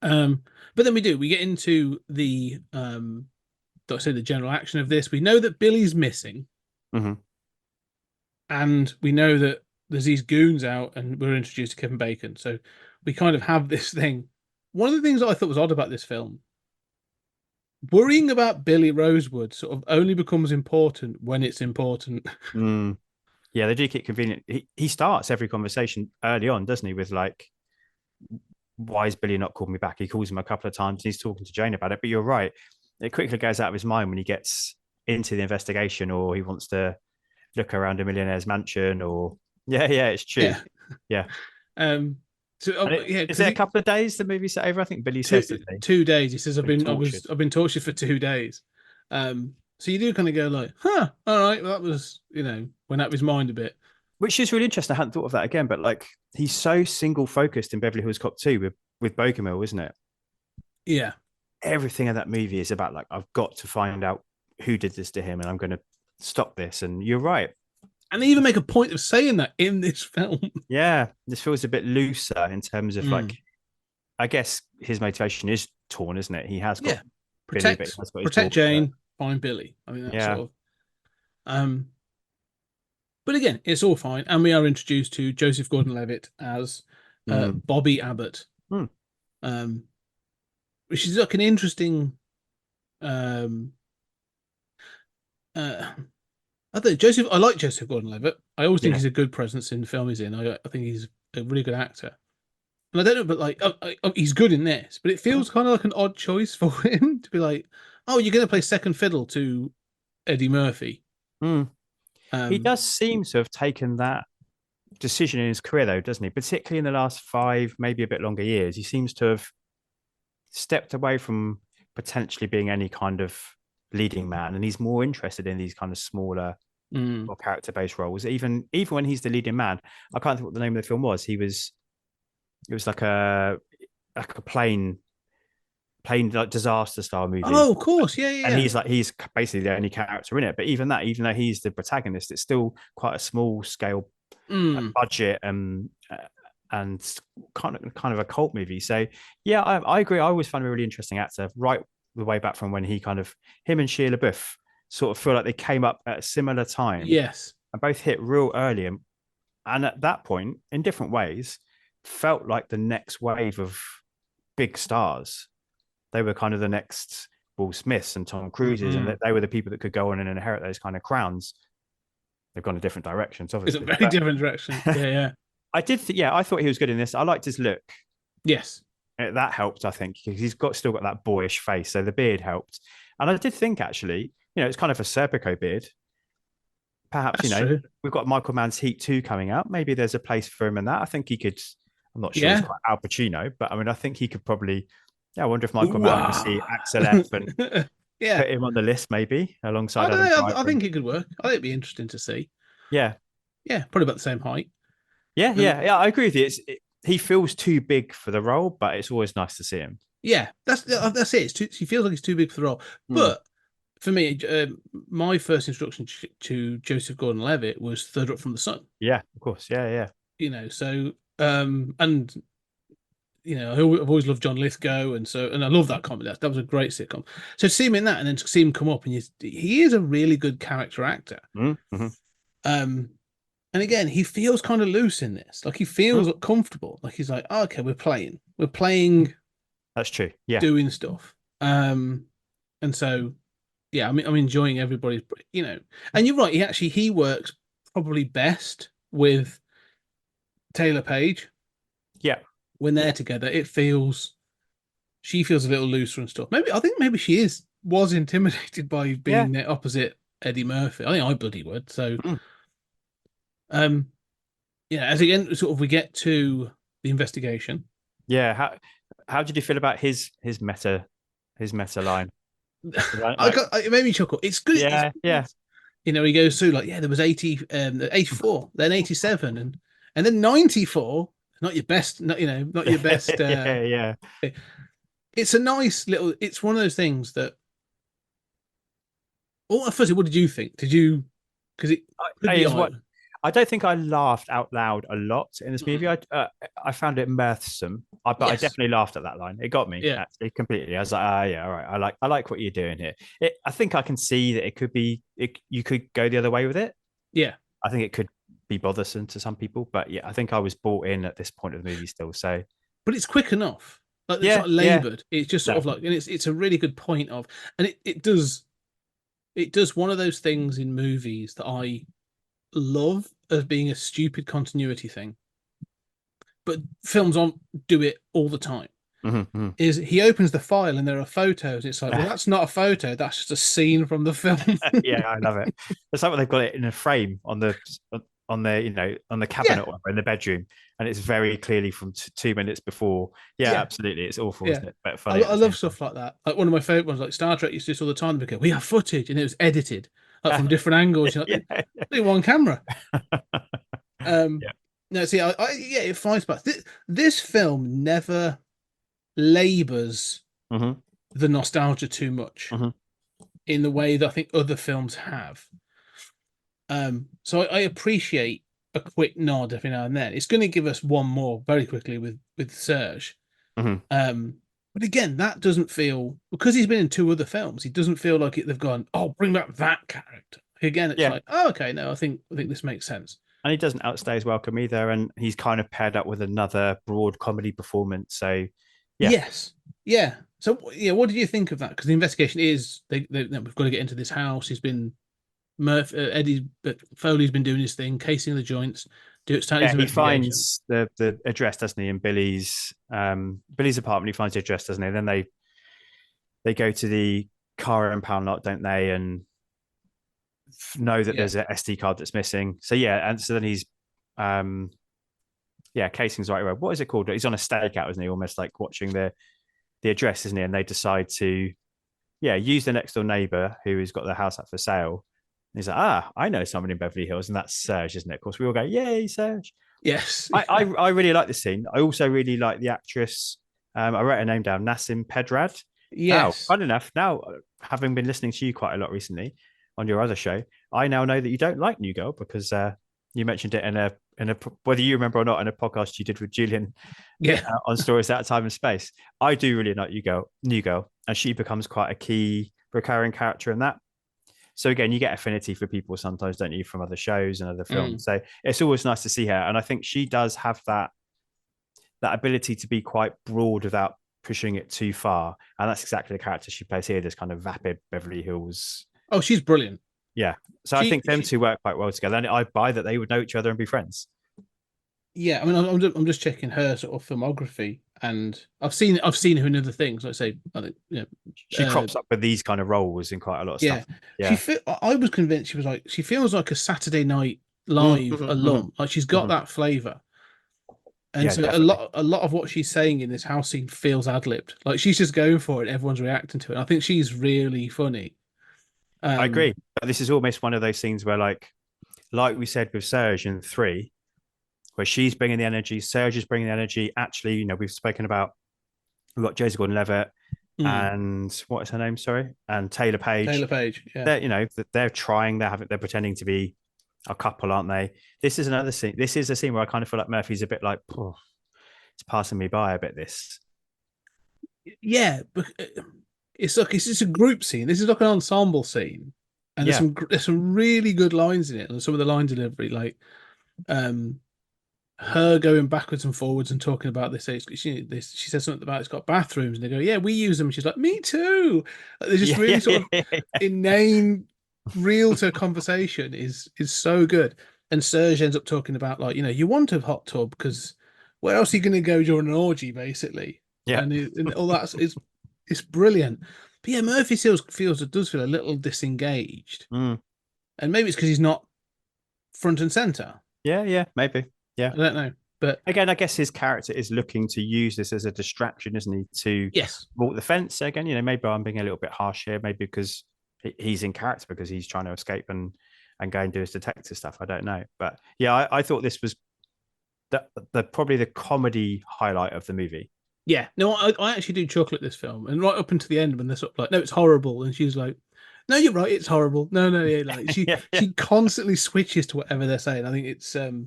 [SPEAKER 6] then we get into the, the general action of this. We know that Billy's missing. and we know that there's these goons out, and we're introduced to Kevin Bacon. So we kind of have this thing. One of the things that I thought was odd about this film, worrying about Billy Rosewood sort of only becomes important when it's important.
[SPEAKER 7] Mm. Yeah, they do keep convenient. He starts every conversation early on, doesn't he? With like, why is Billy not calling me back? He calls him a couple of times and he's talking to Jane about it. But you're right. It quickly goes out of his mind when he gets into the investigation, or he wants to look around a millionaire's mansion, or yeah, it's true.
[SPEAKER 6] Yeah.
[SPEAKER 7] Yeah.
[SPEAKER 6] Um. So yeah,
[SPEAKER 7] is it a couple of days the movie's over? I think Billy
[SPEAKER 6] two,
[SPEAKER 7] says today.
[SPEAKER 6] 2 days. He says I've been
[SPEAKER 7] tortured
[SPEAKER 6] for 2 days. So you do kind of go like, huh, all right, well, that was, went out of his mind a bit.
[SPEAKER 7] Which is really interesting. I hadn't thought of that again, but like he's so single focused in Beverly Hills Cop 2 with Bogomil, isn't it?
[SPEAKER 6] Yeah.
[SPEAKER 7] Everything in that movie is about like, I've got to find out who did this to him and I'm going to stop this. And you're right.
[SPEAKER 6] And they even make a point of saying that in this film.
[SPEAKER 7] Yeah. This feels a bit looser in terms of like, I guess his motivation is torn, isn't it? He has got
[SPEAKER 6] protect Jane, find Billy. I mean, that's sort of. But again, it's all fine, and we are introduced to Joseph Gordon-Levitt as Bobby Abbott, which is like an interesting. I like Joseph Gordon-Levitt. I always think he's a good presence in the film he's in. I think he's a really good actor. And I don't know, but like, he's good in this, but it feels kind of like an odd choice for him to be like, oh, you're going to play second fiddle to Eddie Murphy.
[SPEAKER 7] He does seem to have taken that decision in his career, though, doesn't he? Particularly in the last 5, maybe a bit longer years. He seems to have stepped away from potentially being any kind of leading man, and he's more interested in these kind of smaller or character-based roles. Even when he's the leading man, I can't think what the name of the film was. It was like a plane like disaster style movie.
[SPEAKER 6] Oh, of course, yeah.
[SPEAKER 7] And he's basically the only character in it. But even though he's the protagonist, it's still quite a small scale budget and kind of a cult movie. So yeah, I agree. I always found him a really interesting actor, right the way back from when him and Shia LaBeouf sort of feel like they came up at a similar time.
[SPEAKER 6] Yes,
[SPEAKER 7] and both hit real early, and at that point, in different ways, felt like the next wave of big stars. They were kind of the next Will Smiths and Tom Cruises, and they were the people that could go on and inherit those kind of crowns. They've gone in different directions, obviously.
[SPEAKER 6] It's a very different direction. Yeah.
[SPEAKER 7] I thought he was good in this. I liked his look.
[SPEAKER 6] Yes.
[SPEAKER 7] That helped, I think, because he's still got that boyish face, so the beard helped. And I did think, actually, it's kind of a Serpico beard. Perhaps,
[SPEAKER 6] true.
[SPEAKER 7] We've got Michael Mann's Heat 2 coming out. Maybe there's a place for him in that. I think he could, I'm not sure he's quite Al Pacino, but I mean, I think he could probably, I wonder if Michael Mann can see Axel F and put him on the list maybe alongside
[SPEAKER 6] I think it could work. I think it'd be interesting to see.
[SPEAKER 7] Yeah.
[SPEAKER 6] Yeah, probably about the same height.
[SPEAKER 7] Yeah, I agree with you. He feels too big for the role, but it's always nice to see him.
[SPEAKER 6] Yeah, that's it. He feels like he's too big for the role. But for me, my first introduction to Joseph Gordon-Levitt was Third Up from the Sun.
[SPEAKER 7] Yeah, of course. Yeah.
[SPEAKER 6] So and I've always loved John Lithgow, and I love that comedy. That was a great sitcom. So to see him in that, and then to see him come up, and he is a really good character actor. And again, he feels kind of loose in this. Like he feels comfortable. Like he's like, okay, we're playing.
[SPEAKER 7] That's true. Yeah,
[SPEAKER 6] doing stuff. And so, yeah, I'm enjoying everybody's. And you're right. He works probably best with Taylor Page.
[SPEAKER 7] Yeah.
[SPEAKER 6] When they're together, she feels a little looser and stuff. I think maybe she was intimidated by being the opposite Eddie Murphy. I think I bloody would. So, as again, sort of, we get to the investigation.
[SPEAKER 7] Yeah. How did you feel about his meta line?
[SPEAKER 6] It made me chuckle. It's good.
[SPEAKER 7] Yeah.
[SPEAKER 6] He goes through like, there was 84, then 87, and then 94. Not your best, not your best.
[SPEAKER 7] Yeah.
[SPEAKER 6] It's a nice little. It's one of those things that. Oh, firstly, what did you think? Did you? Because
[SPEAKER 7] I don't think I laughed out loud a lot in this movie. I found it mirthsome, but I definitely laughed at that line. It got me actually completely. I was like, yeah, all right. I like what you're doing here. I think I can see that it could be. You could go the other way with it.
[SPEAKER 6] Yeah,
[SPEAKER 7] I think it could be bothersome to some people. But yeah, I think I was bought in at this point of the movie still. So
[SPEAKER 6] But it's quick enough. Like it's
[SPEAKER 7] yeah,
[SPEAKER 6] not laboured. It's just sort
[SPEAKER 7] no,
[SPEAKER 6] of like, and it's a really good point of, and it does one of those things in movies that I love as being a stupid continuity thing, but films don't do it all the time.
[SPEAKER 7] mm-hmm.
[SPEAKER 6] Is he opens the file and there are photos? It's like, well, that's not a photo. That's just a scene from the film.
[SPEAKER 7] Yeah, I love it. It's like they've got it in a frame on the on the cabinet or in the bedroom, and it's very clearly from 2 minutes before. Yeah, absolutely, it's awful, isn't it? But funny.
[SPEAKER 6] I love stuff like that. Like one of my favorite ones, like Star Trek, used to do this all the time. Because we have footage, and it was edited like from different angles. You're like, only one camera.
[SPEAKER 7] Yeah.
[SPEAKER 6] No, see, it flies past. This film never labors the nostalgia too much in the way that I think other films have. So I appreciate a quick nod every now and then. It's going to give us one more very quickly with Serge. But again, that doesn't feel, because he's been in 2 other films, he doesn't feel like they've gone, oh, bring back that character. Again, it's like, oh, okay, no, I think this makes sense.
[SPEAKER 7] And he doesn't outstay his welcome either, and he's kind of paired up with another broad comedy performance. So, yeah.
[SPEAKER 6] Yes, yeah. So, yeah, what did you think of that? Because the investigation is we've got to get into this house. He's been Foley's been doing his thing, casing the joints. He
[SPEAKER 7] finds the address, doesn't he, in Billy's apartment. He finds the address, doesn't he? Then they go to the car impound lot, don't they? And know that there's an SD card that's missing. So yeah, and so then he's casing's right away. What is it called? He's on a stakeout, isn't he? Almost like watching the address, isn't he? And they decide to use the next door neighbor who has got their house up for sale. And he's like, I know someone in Beverly Hills, and that's Serge, isn't it? Of course, we all go, yay, Serge.
[SPEAKER 6] Yes.
[SPEAKER 7] I really like the scene. I also really like the actress. I wrote her name down, Nassim Pedrad.
[SPEAKER 6] Yes.
[SPEAKER 7] Fun enough. Now, having been listening to you quite a lot recently on your other show, I now know that you don't like New Girl because you mentioned it in a whether you remember or not, in a podcast you did with Julian on Stories Out of Time and Space. I do really like New Girl, and she becomes quite a key recurring character in that. So again, you get affinity for people sometimes, don't you, from other shows and other films. So it's always nice to see her, and I think she does have that ability to be quite broad without pushing it too far, and that's exactly the character she plays here. This kind of vapid Beverly Hills.
[SPEAKER 6] Oh, she's brilliant.
[SPEAKER 7] Yeah, so I think them two work quite well together, and I buy that they would know each other and be friends.
[SPEAKER 6] Yeah, I mean, I'm just checking her sort of filmography, and I've seen her in other things. Like I say, I think,
[SPEAKER 7] she crops up with these kind of roles in quite a lot of stuff.
[SPEAKER 6] Yeah, I was convinced she feels like a Saturday Night Live alum. Like she's got that flavor, and so definitely. a lot of what she's saying in this house scene feels ad-libbed. Like she's just going for it. Everyone's reacting to it. I think she's really funny.
[SPEAKER 7] I agree. This is almost one of those scenes where, like we said with Serge in 3, where she's bringing the energy, Serge is bringing the energy. Actually, we've spoken about, we've got Josie Gordon-Levitt and what is her name? Sorry, and Taylor Page. Yeah. They're trying. They're pretending to be a couple, aren't they? This is another scene. This is a scene where I kind of feel like Murphy's a bit like, it's passing me by a bit. This.
[SPEAKER 6] Yeah, but it's just a group scene. This is like an ensemble scene, and there's some really good lines in it. And some of the line delivery, like her going backwards and forwards and talking about this. She says something about it's got bathrooms, and they go, "Yeah, we use them." And she's like, "Me too." Like, they're just really sort of inane, real to conversation is so good. And Serge ends up talking about like, you want a hot tub because where else are you going to go during an orgy, basically? Yeah, and all that is. It's brilliant. But yeah, Murphy does feel a little disengaged. And maybe it's because he's not front and center.
[SPEAKER 7] Yeah, maybe. Yeah.
[SPEAKER 6] I don't know. But
[SPEAKER 7] again, I guess his character is looking to use this as a distraction, isn't he? To walk the fence. Again, maybe I'm being a little bit harsh here, maybe because he's in character because he's trying to escape and go and do his detective stuff. I don't know. But yeah, I thought this was probably the comedy highlight of the movie.
[SPEAKER 6] Yeah, no, I actually do chuckle at this film, and right up until the end when they're sort of like, "No, it's horrible," and she's like, "No, you're right, it's horrible." No, yeah, like she constantly switches to whatever they're saying. I think it's so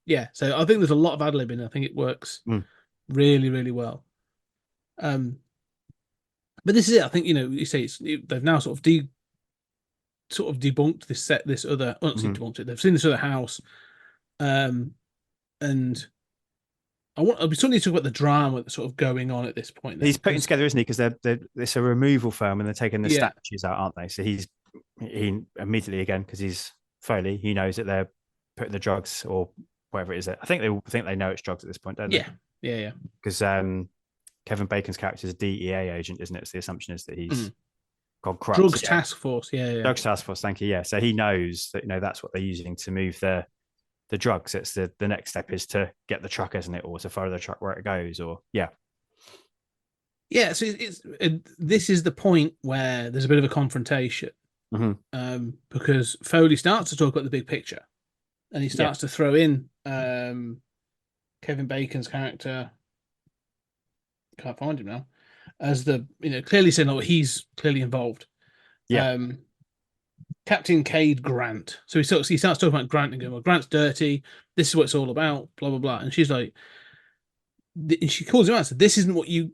[SPEAKER 6] I think there's a lot of ad libbing. I think it works really, really well. But this is it. I think you say they've now sort of debunked this other. Debunked it. They've seen this other house. And I'll be certainly talk about the drama that's sort of going on at this point.
[SPEAKER 7] He's putting together, isn't he? Because it's a removal firm and they're taking the
[SPEAKER 6] Yeah.
[SPEAKER 7] statues out, aren't they? So he immediately again, because he's Foley, he knows that they're putting the drugs or whatever it is. I think they know it's drugs at this point, don't they?
[SPEAKER 6] Yeah.
[SPEAKER 7] Because Kevin Bacon's character is a DEA agent, isn't it? So the assumption is that he's gone corrupt.
[SPEAKER 6] Drugs Task Force, yeah.
[SPEAKER 7] Drugs Task Force, thank you. Yeah, so he knows that that's what they're using to move the drugs. It's the next step is to get the truck, isn't it, or to follow the truck where it goes, or yeah.
[SPEAKER 6] So this is the point where there's a bit of a confrontation, because Foley starts to talk about the big picture, and he starts to throw in Kevin Bacon's character. Can't find him now, as the clearly saying, "Oh, he's clearly involved."
[SPEAKER 7] Yeah.
[SPEAKER 6] Captain Cade Grant. So he starts talking about Grant and going, "Well, Grant's dirty. This is what it's all about." Blah blah blah. And she's like, and she calls him out. Said, "This isn't you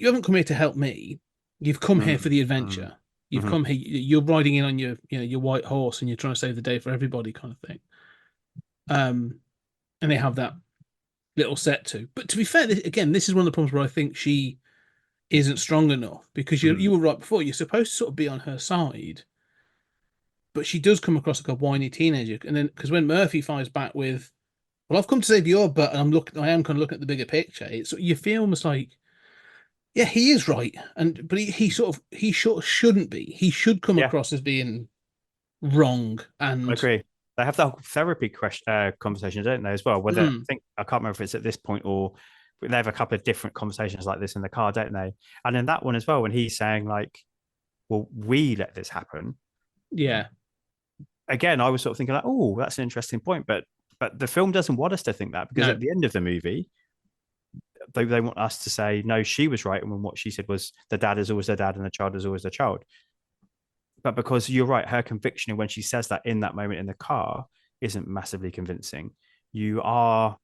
[SPEAKER 6] haven't come here to help me. You've come here for the adventure. You've come here. You're riding in on your white horse, and you're trying to save the day for everybody, kind of thing." And they have that little set to. But to be fair, this is one of the problems where I think she isn't strong enough, because you were right before. You're supposed to sort of be on her side, but she does come across like a whiny teenager. And then because when Murphy fires back with, "Well, I've come to save your butt, and I am kind of looking at the bigger picture," you feel almost like, yeah, he is right, but he sort of shouldn't be. He should come across as being wrong. And
[SPEAKER 7] I agree. They have that therapy conversation, don't they, as well? Whether I can't remember if it's at this point or they have a couple of different conversations like this in the car, don't they? And in that one as well, when he's saying like, "Well, we let this happen."
[SPEAKER 6] Yeah.
[SPEAKER 7] Again, I was sort of thinking like, "Oh, that's an interesting point," but the film doesn't want us to think that, because at the end of the movie, they want us to say, "No, she was right," and when what she said was, "The dad is always the dad, and the child is always the child." But because you're right, her conviction when she says that in that moment in the car isn't massively convincing. You are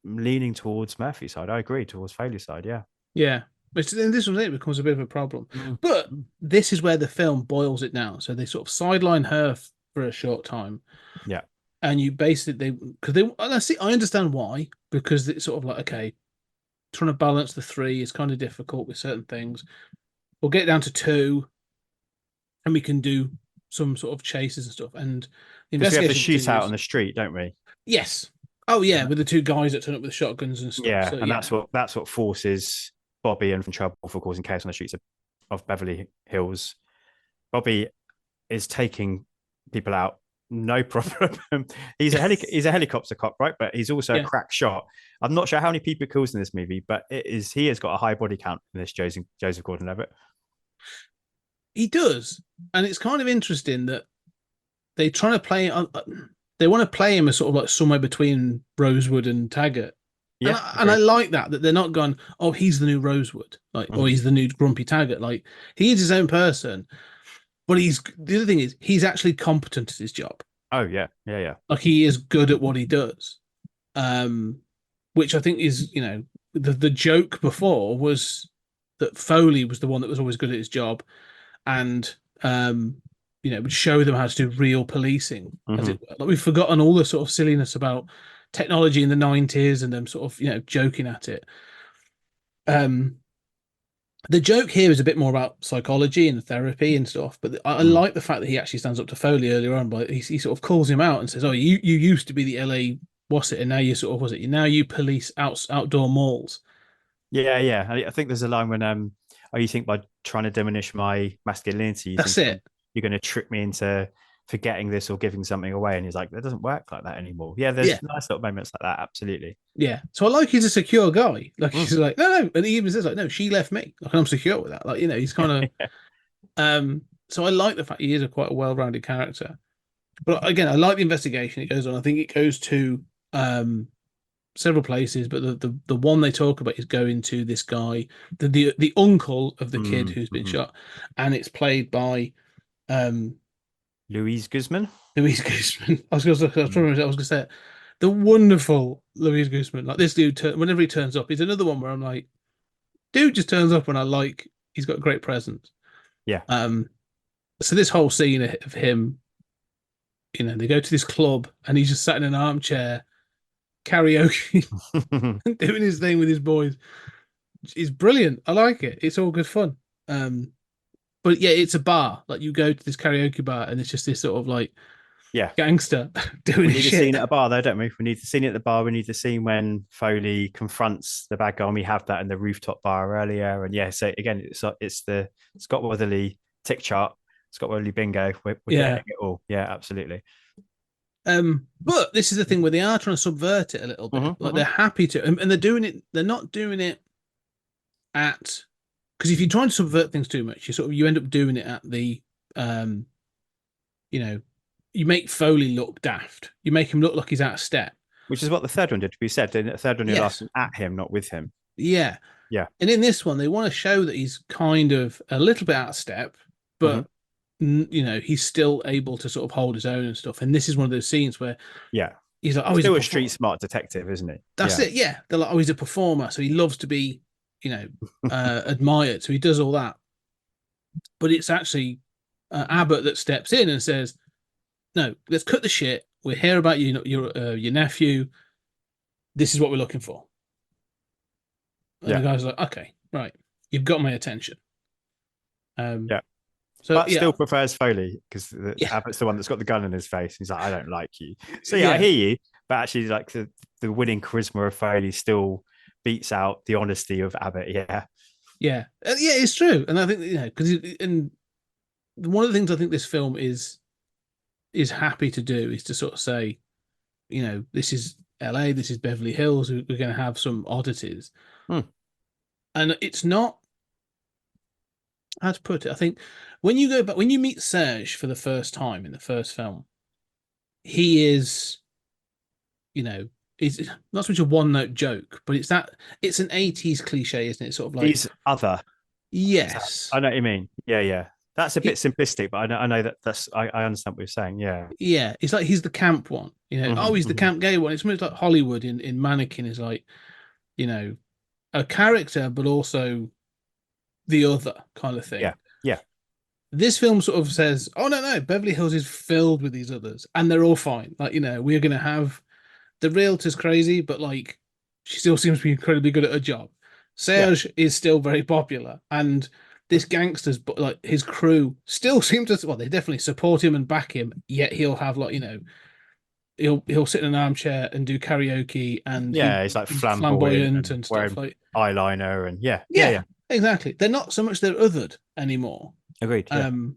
[SPEAKER 7] leaning towards Murphy's side. I agree, towards Foley's side. Yeah.
[SPEAKER 6] Yeah. But then this was it becomes a bit of a problem. But this is where the film boils it down. So they sort of sideline her for a short time.
[SPEAKER 7] Yeah.
[SPEAKER 6] And you basically, I understand why, because it's sort of like, okay, trying to balance the three is kind of difficult with certain things. We'll get down to two, and we can do some sort of chases and stuff. And
[SPEAKER 7] the investigation, we have the shootout on the street, don't we?
[SPEAKER 6] Yes. Oh yeah, with the two guys that turn up with shotguns and stuff.
[SPEAKER 7] Yeah, so, and that's what forces Bobby in trouble for causing chaos on the streets of Beverly Hills. Bobby is taking people out, no problem. He's a helicopter cop, right? But he's also a crack shot. I'm not sure how many people he kills in this movie, but he has got a high body count in this Joseph Gordon-Levitt.
[SPEAKER 6] He does, and it's kind of interesting that they're trying to play. They want to play him as sort of like somewhere between Rosewood and Taggart. Yeah, and I like that they're not going, "Oh, he's the new Rosewood," or he's the new Grumpy Taggart. Like, he is his own person, but the other thing is he's actually competent at his job.
[SPEAKER 7] Oh yeah.
[SPEAKER 6] Like, he is good at what he does, which I think is the joke before was that Foley was the one that was always good at his job, and would show them how to do real policing. As it were. Like, we've forgotten all the sort of silliness about technology in the 90s and them sort of joking at it. The joke here is a bit more about psychology and therapy and stuff, but I like the fact that he actually stands up to Foley earlier on, but he sort of calls him out and says, "Oh, you used to be the LA what's it, and now you sort of now you police outdoor malls."
[SPEAKER 7] Yeah. I think there's a line when you think by trying to diminish my masculinity, you're going to trick me into forgetting this or giving something away. And he's like, "That doesn't work like that anymore." Yeah, there's nice little moments like that. Absolutely.
[SPEAKER 6] Yeah. So I like he's a secure guy. Like, he's like, no. And he even says like, "No, she left me. Like, I'm secure with that." Like, he's kind of, so I like the fact he is quite a well-rounded character. But again, I like the investigation it goes on. I think it goes to several places, but the one they talk about is going to this guy, the uncle of the kid who's been shot, and it's played by
[SPEAKER 7] Louise Guzman.
[SPEAKER 6] I was going to say it. The wonderful Louise Guzman. Like, this dude, whenever he turns up, he's another one where I'm like, dude just turns up, and I like he's got a great presence.
[SPEAKER 7] Yeah.
[SPEAKER 6] So this whole scene of him, they go to this club, and he's just sat in an armchair karaoke and doing his thing with his boys. It's brilliant. I like it. It's all good fun. But yeah, it's a bar. Like you go to this karaoke bar and it's just this sort of like
[SPEAKER 7] Yeah.
[SPEAKER 6] gangster doing
[SPEAKER 7] We need
[SPEAKER 6] shit.
[SPEAKER 7] a scene at a bar, though, don't we? We need the scene at the bar. We need the scene when Foley confronts the bad guy. And we have that in the rooftop bar earlier. And yeah, so again, it's the Scott Weatherly tick chart, Scott Weatherly bingo. We're getting it all. Yeah, absolutely.
[SPEAKER 6] But this is the thing where they are trying to subvert it a little bit. Like they're happy to, and they're doing it. They're not doing it at, because if you're trying to subvert things too much, you end up doing it at the, you make Foley look daft. You make him look like he's out of step.
[SPEAKER 7] Which is what the third one did. We said the third one, you're
[SPEAKER 6] Yes.
[SPEAKER 7] laughing at him, not with him.
[SPEAKER 6] Yeah.
[SPEAKER 7] Yeah.
[SPEAKER 6] And in this one, they want to show that he's kind of a little bit out of step, but he's still able to sort of hold his own and stuff. And this is one of those scenes where he's like, oh, he's
[SPEAKER 7] still a street smart detective, isn't he?
[SPEAKER 6] That's it. Yeah. They're like, oh, he's a performer, so he loves to be, admired. So he does all that. But it's actually Abbott that steps in and says, no, let's cut the shit. We're here about you, your nephew. This is what we're looking for. And the guy's like, okay, right. You've got my attention. So,
[SPEAKER 7] but still prefers Foley because Abbott's the one that's got the gun in his face. He's like, I don't like you. So I hear you, but actually, like the winning charisma of Foley still beats out the honesty of Abbott. Yeah,
[SPEAKER 6] it's true, and I think because and one of the things I think this film is happy to do is to sort of say, this is LA, this is Beverly Hills. We're going to have some oddities, and it's not. How to put it? I think when you go back, when you meet Serge for the first time in the first film, he is, is not so much a one-note joke, but it's an 80s cliche, isn't it? Sort of like
[SPEAKER 7] he's other.
[SPEAKER 6] Yes,
[SPEAKER 7] I know what you mean. Yeah. That's a bit simplistic, but I know that's I understand what you're saying. Yeah.
[SPEAKER 6] It's like he's the camp one. He's the camp gay one. It's almost like Hollywood in Mannequin is like, a character, but also the other kind of thing.
[SPEAKER 7] Yeah.
[SPEAKER 6] This film sort of says, oh no, Beverly Hills is filled with these others, and they're all fine. Like, we're gonna have the realtor's crazy, but like she still seems to be incredibly good at her job. Serge is still very popular, and this gangster's like his crew still seem to they definitely support him and back him, yet he'll have like, he'll sit in an armchair and do karaoke, and
[SPEAKER 7] he's like flamboyant
[SPEAKER 6] and stuff like
[SPEAKER 7] eyeliner and yeah.
[SPEAKER 6] Exactly. They're not so much they're othered anymore.
[SPEAKER 7] Agreed. Yeah.
[SPEAKER 6] And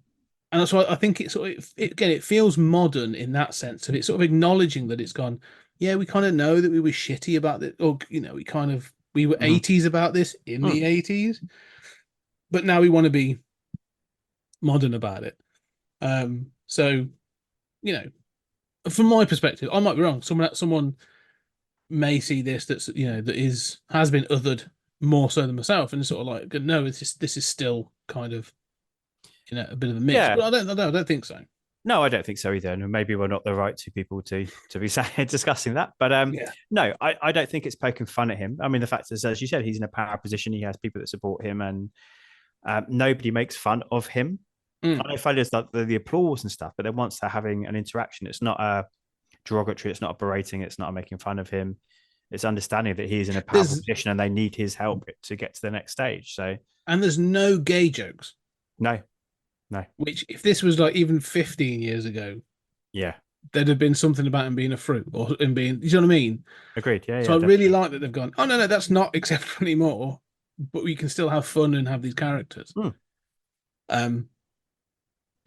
[SPEAKER 6] that's why I think it feels modern in that sense of it's sort of acknowledging that it's gone. Yeah, we kind of know that we were shitty about it, or we were 80s about this in the 80s, but now we want to be modern about it. So, from my perspective, I might be wrong. Someone may see this has been othered more so than myself, and it's sort of like, no, this is still kind of a bit of a mix.
[SPEAKER 7] Yeah.
[SPEAKER 6] But I don't think so.
[SPEAKER 7] No, I don't think so either. And maybe we're not the right two people to be discussing that. But no, I don't think it's poking fun at him. I mean, the fact is, as you said, he's in a power position. He has people that support him, and nobody makes fun of him. I know Foley's like the applause and stuff, but then once they're having an interaction, it's not a derogatory, it's not a berating, it's not a making fun of him. It's understanding that he's in a powerful position and they need his help to get to the next stage. So,
[SPEAKER 6] and there's no gay jokes.
[SPEAKER 7] No.
[SPEAKER 6] Which, if this was like even 15 years ago, there'd have been something about him being a fruit or him being. You know what I mean?
[SPEAKER 7] Agreed. Yeah.
[SPEAKER 6] So I really like that they've gone. Oh no, that's not acceptable anymore. But we can still have fun and have these characters.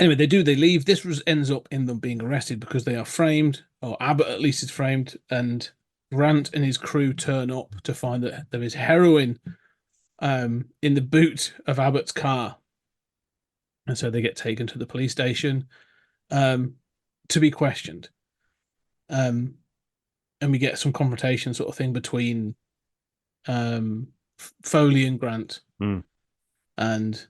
[SPEAKER 6] Anyway, they leave. This ends up in them being arrested because they are framed, or Abbott at least is framed, and Grant and his crew turn up to find that there is heroin in the boot of Abbott's car. And so they get taken to the police station to be questioned. And we get some confrontation sort of thing between Foley and Grant. And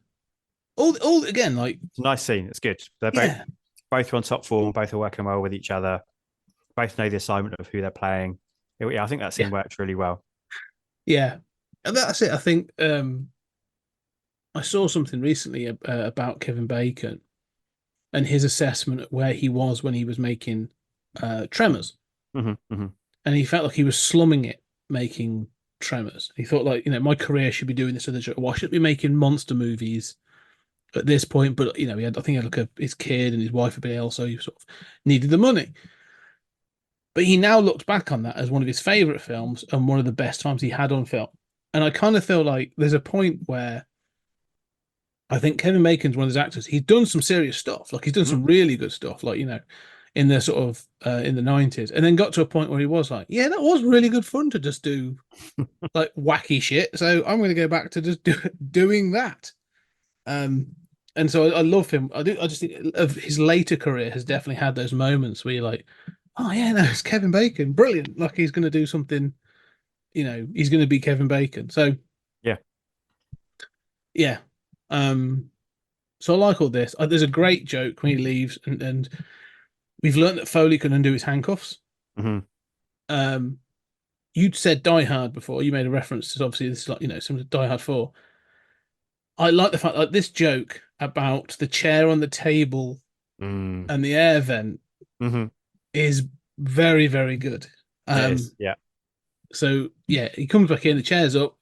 [SPEAKER 6] all again, like,
[SPEAKER 7] it's a nice scene. It's good. They're both are on top form, both are working well with each other, both know the assignment of who they're playing. I think that scene worked really well. Yeah.
[SPEAKER 6] And that's it. I think I saw something recently about Kevin Bacon and his assessment of where he was when he was making Tremors. And and he felt like he was slumming it making Tremors. He thought like, my career should be doing this other show. Why should I be making monster movies at this point? But he had, I think he had like his kid and his wife had been ill, so he sort of needed the money. But he now looks back on that as one of his favorite films and one of the best times he had on film. And I kind of feel like there's a point where I think Kevin Bacon's one of those actors. He's done some serious stuff. Like he's done some really good stuff. Like, in the sort of in the 90s, and then got to a point where he was like, yeah, that was really good fun to just do like wacky shit. So I'm going to go back to just doing that. And so I love him. I just think of his later career has definitely had those moments where you're like, oh yeah, no, it's Kevin Bacon, brilliant. Like he's going to do something, he's going to be Kevin Bacon. So yeah. So I like all this. There's a great joke when he leaves, and we've learned that Foley can undo his handcuffs.
[SPEAKER 7] Mm-hmm.
[SPEAKER 6] You'd said Die Hard before. You made a reference to obviously this, like similar to Die Hard 4. I like the fact like this joke about the chair on the table and the air vent is very, very good.
[SPEAKER 7] Yeah.
[SPEAKER 6] So yeah, he comes back in, the chair's up.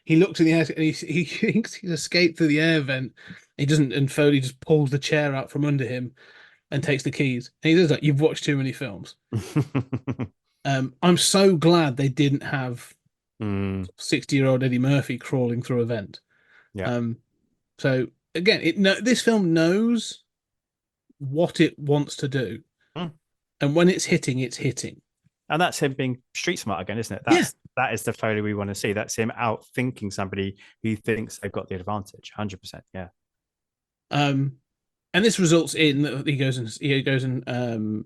[SPEAKER 6] He looks in the air and he thinks he's escaped through the air vent. He doesn't, and Foley just pulls the chair out from under him and takes the keys. And he says like, "You've watched too many films." I'm so glad they didn't have 60-year-old Eddie Murphy crawling through a vent.
[SPEAKER 7] Yeah.
[SPEAKER 6] So again, this film knows what it wants to do, and when it's hitting, it's hitting.
[SPEAKER 7] And that's him being street smart again, isn't it? That is the Foley we want to see. That's him out thinking somebody who thinks they've got the advantage. 100%. Yeah.
[SPEAKER 6] And this results in that he goes and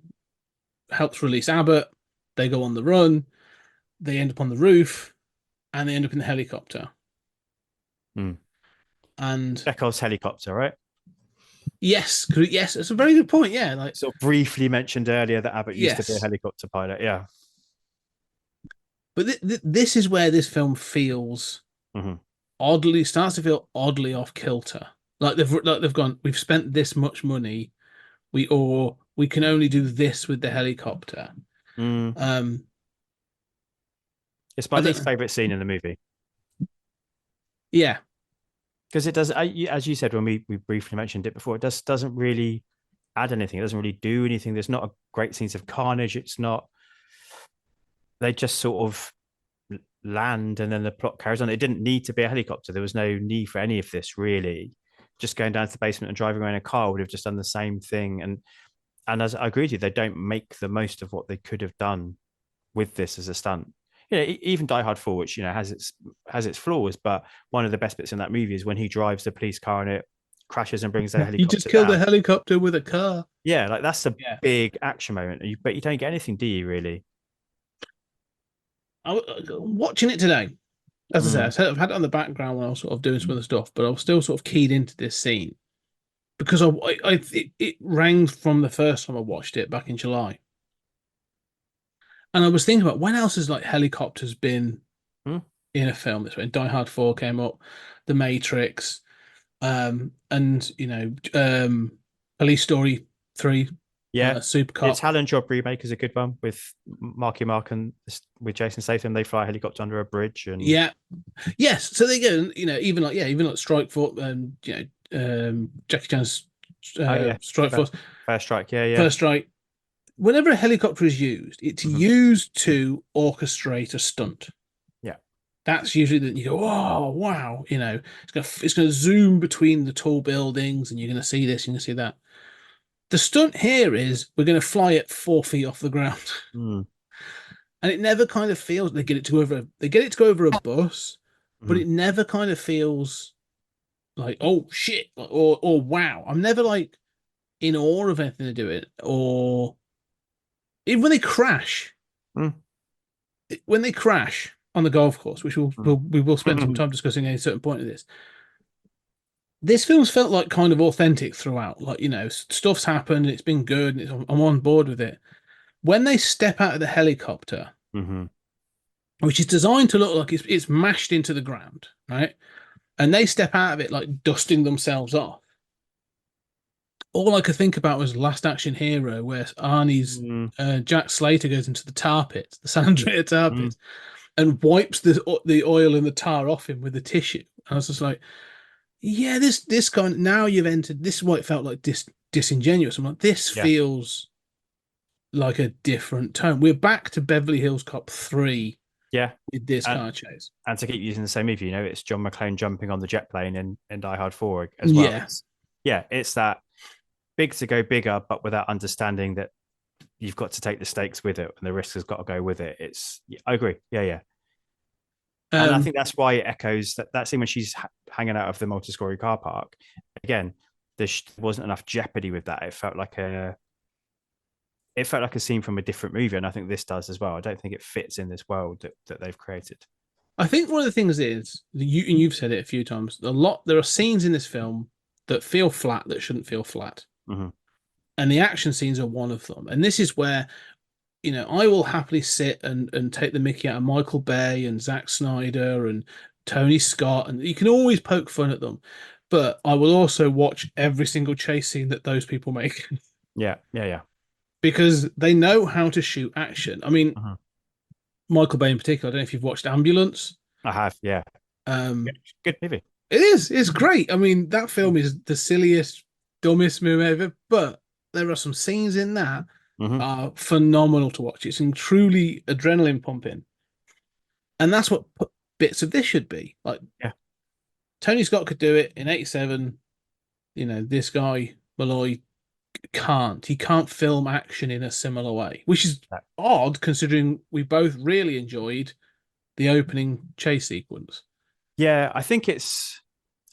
[SPEAKER 6] helps release Abbott. They go on the run. They end up on the roof, and they end up in the helicopter. And
[SPEAKER 7] Chekhov's helicopter, right?
[SPEAKER 6] Yes, it's a very good point. Yeah, like
[SPEAKER 7] sort of briefly mentioned earlier that Abbott used to be a helicopter pilot. Yeah,
[SPEAKER 6] but this is where this film feels starts to feel oddly off kilter. Like they've gone, we've spent this much money, we can only do this with the helicopter.
[SPEAKER 7] It's my least favorite scene in the movie.
[SPEAKER 6] Yeah.
[SPEAKER 7] Because it does, as you said when we briefly mentioned it before, it doesn't really add anything. It doesn't really do anything. There's not a great scenes of carnage. It's not. They just sort of land and then the plot carries on. It didn't need to be a helicopter. There was no need for any of this really. Just going down to the basement and driving around a car would have just done the same thing. And as I agree with you, they don't make the most of what they could have done with this as a stunt. Even Die Hard 4, which has its flaws, but one of the best bits in that movie is when he drives the police car and it crashes and brings the helicopter.
[SPEAKER 6] You just killed
[SPEAKER 7] down.
[SPEAKER 6] a helicopter with a car.
[SPEAKER 7] Yeah, like that's a big action moment, but you don't get anything, do you? Really?
[SPEAKER 6] Watching it today, as I said, I've had it on the background when I was sort of doing some other stuff, but I was still sort of keyed into this scene because it rang from the first time I watched it back in July. And I was thinking about when else has like helicopters been in a film? This way, Die Hard 4 came up, The Matrix, and Police Story 3. Super Cop.
[SPEAKER 7] It's Talent Job remake is a good one with Marky Mark and with Jason Statham. They fly a helicopter under a bridge and
[SPEAKER 6] So they go. Even like Strike Force and Jackie Chan's Strike Force.
[SPEAKER 7] First Strike.
[SPEAKER 6] First Strike. Whenever a helicopter is used, it's used to orchestrate a stunt.
[SPEAKER 7] Yeah,
[SPEAKER 6] that's usually that you go, oh wow, it's going to zoom between the tall buildings, and you're going to see this, you're going to see that. The stunt here is we're going to fly it 4 feet off the ground, and it never kind of feels they get it to go over a bus, but it never kind of feels like oh shit or wow. I'm never like in awe of anything to do it or. Even when they crash, on the golf course, which we will spend some time discussing at a certain point of this film's felt like kind of authentic throughout. Like, stuff's happened, it's been good, and I'm on board with it. When they step out of the helicopter, which is designed to look like it's mashed into the ground, right? And they step out of it like dusting themselves off. all I could think about was Last Action Hero, where Arnie's
[SPEAKER 7] Mm,
[SPEAKER 6] Jack Slater goes into the tar pit, the San Andreas tar
[SPEAKER 7] mm.
[SPEAKER 6] pit, and wipes the oil and the tar off him with a tissue. I was just like, yeah, this kind now you've entered. This is what it felt like disingenuous. I'm like, this
[SPEAKER 7] Yeah,
[SPEAKER 6] feels like a different tone. We're back to Beverly Hills Cop 3
[SPEAKER 7] yeah.
[SPEAKER 6] with this
[SPEAKER 7] And,
[SPEAKER 6] car chase.
[SPEAKER 7] and to keep using the same movie, it's John McClane jumping on the jet plane in Die Hard 4 as well.
[SPEAKER 6] Yeah.
[SPEAKER 7] It's that big to go bigger, but without understanding that you've got to take the stakes with it and the risk has got to go with it. I agree. Yeah, yeah. And I think that's why it echoes that scene when she's hanging out of the multi-story car park. Again, there wasn't enough jeopardy with that. It felt like a scene from a different movie, and I think this does as well. I don't think it fits in this world that they've created.
[SPEAKER 6] I think one of the things is you've said it a few times. There are scenes in this film that feel flat that shouldn't feel flat, and the action scenes are one of them. And this is where I will happily sit and take the mickey out of Michael Bay and Zack Snyder and Tony Scott, and you can always poke fun at them, but I will also watch every single chase scene that those people make.
[SPEAKER 7] Yeah, yeah, yeah.
[SPEAKER 6] Because they know how to shoot action. I mean, Michael Bay in particular. I don't know if you've watched Ambulance.
[SPEAKER 7] I have, yeah. Good movie.
[SPEAKER 6] It is. It's great. I mean, that film is the silliest, dumbest movie ever, but there are some scenes in that are phenomenal to watch. It's truly adrenaline pumping. And that's what bits of this should be. Like, Tony Scott could do it in 87. This guy, Malloy, can't. He can't film action in a similar way, which is odd considering we both really enjoyed the opening chase sequence.
[SPEAKER 7] Yeah, I think it's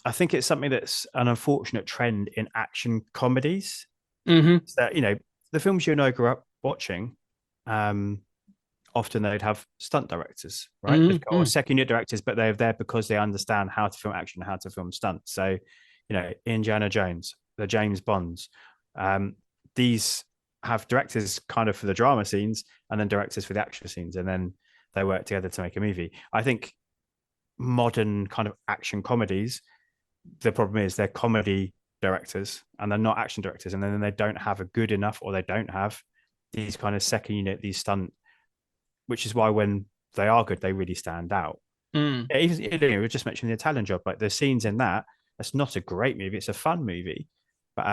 [SPEAKER 7] something that's an unfortunate trend in action comedies.
[SPEAKER 6] Mm-hmm.
[SPEAKER 7] That the films you and I grew up watching, often they'd have stunt directors, right? Or second unit directors, but they're there because they understand how to film action, how to film stunts. So, Indiana Jones, the James Bonds, these have directors kind of for the drama scenes and then directors for the action scenes, and then they work together to make a movie. I think modern kind of action comedies, the problem is they're comedy directors and they're not action directors, and then they don't have a good enough, or they don't have these kind of second unit, these stunt, which is why when they are good, they really stand out. Even we were just mentioning the Italian Job, like the scenes in that's not a great movie, it's a fun movie, but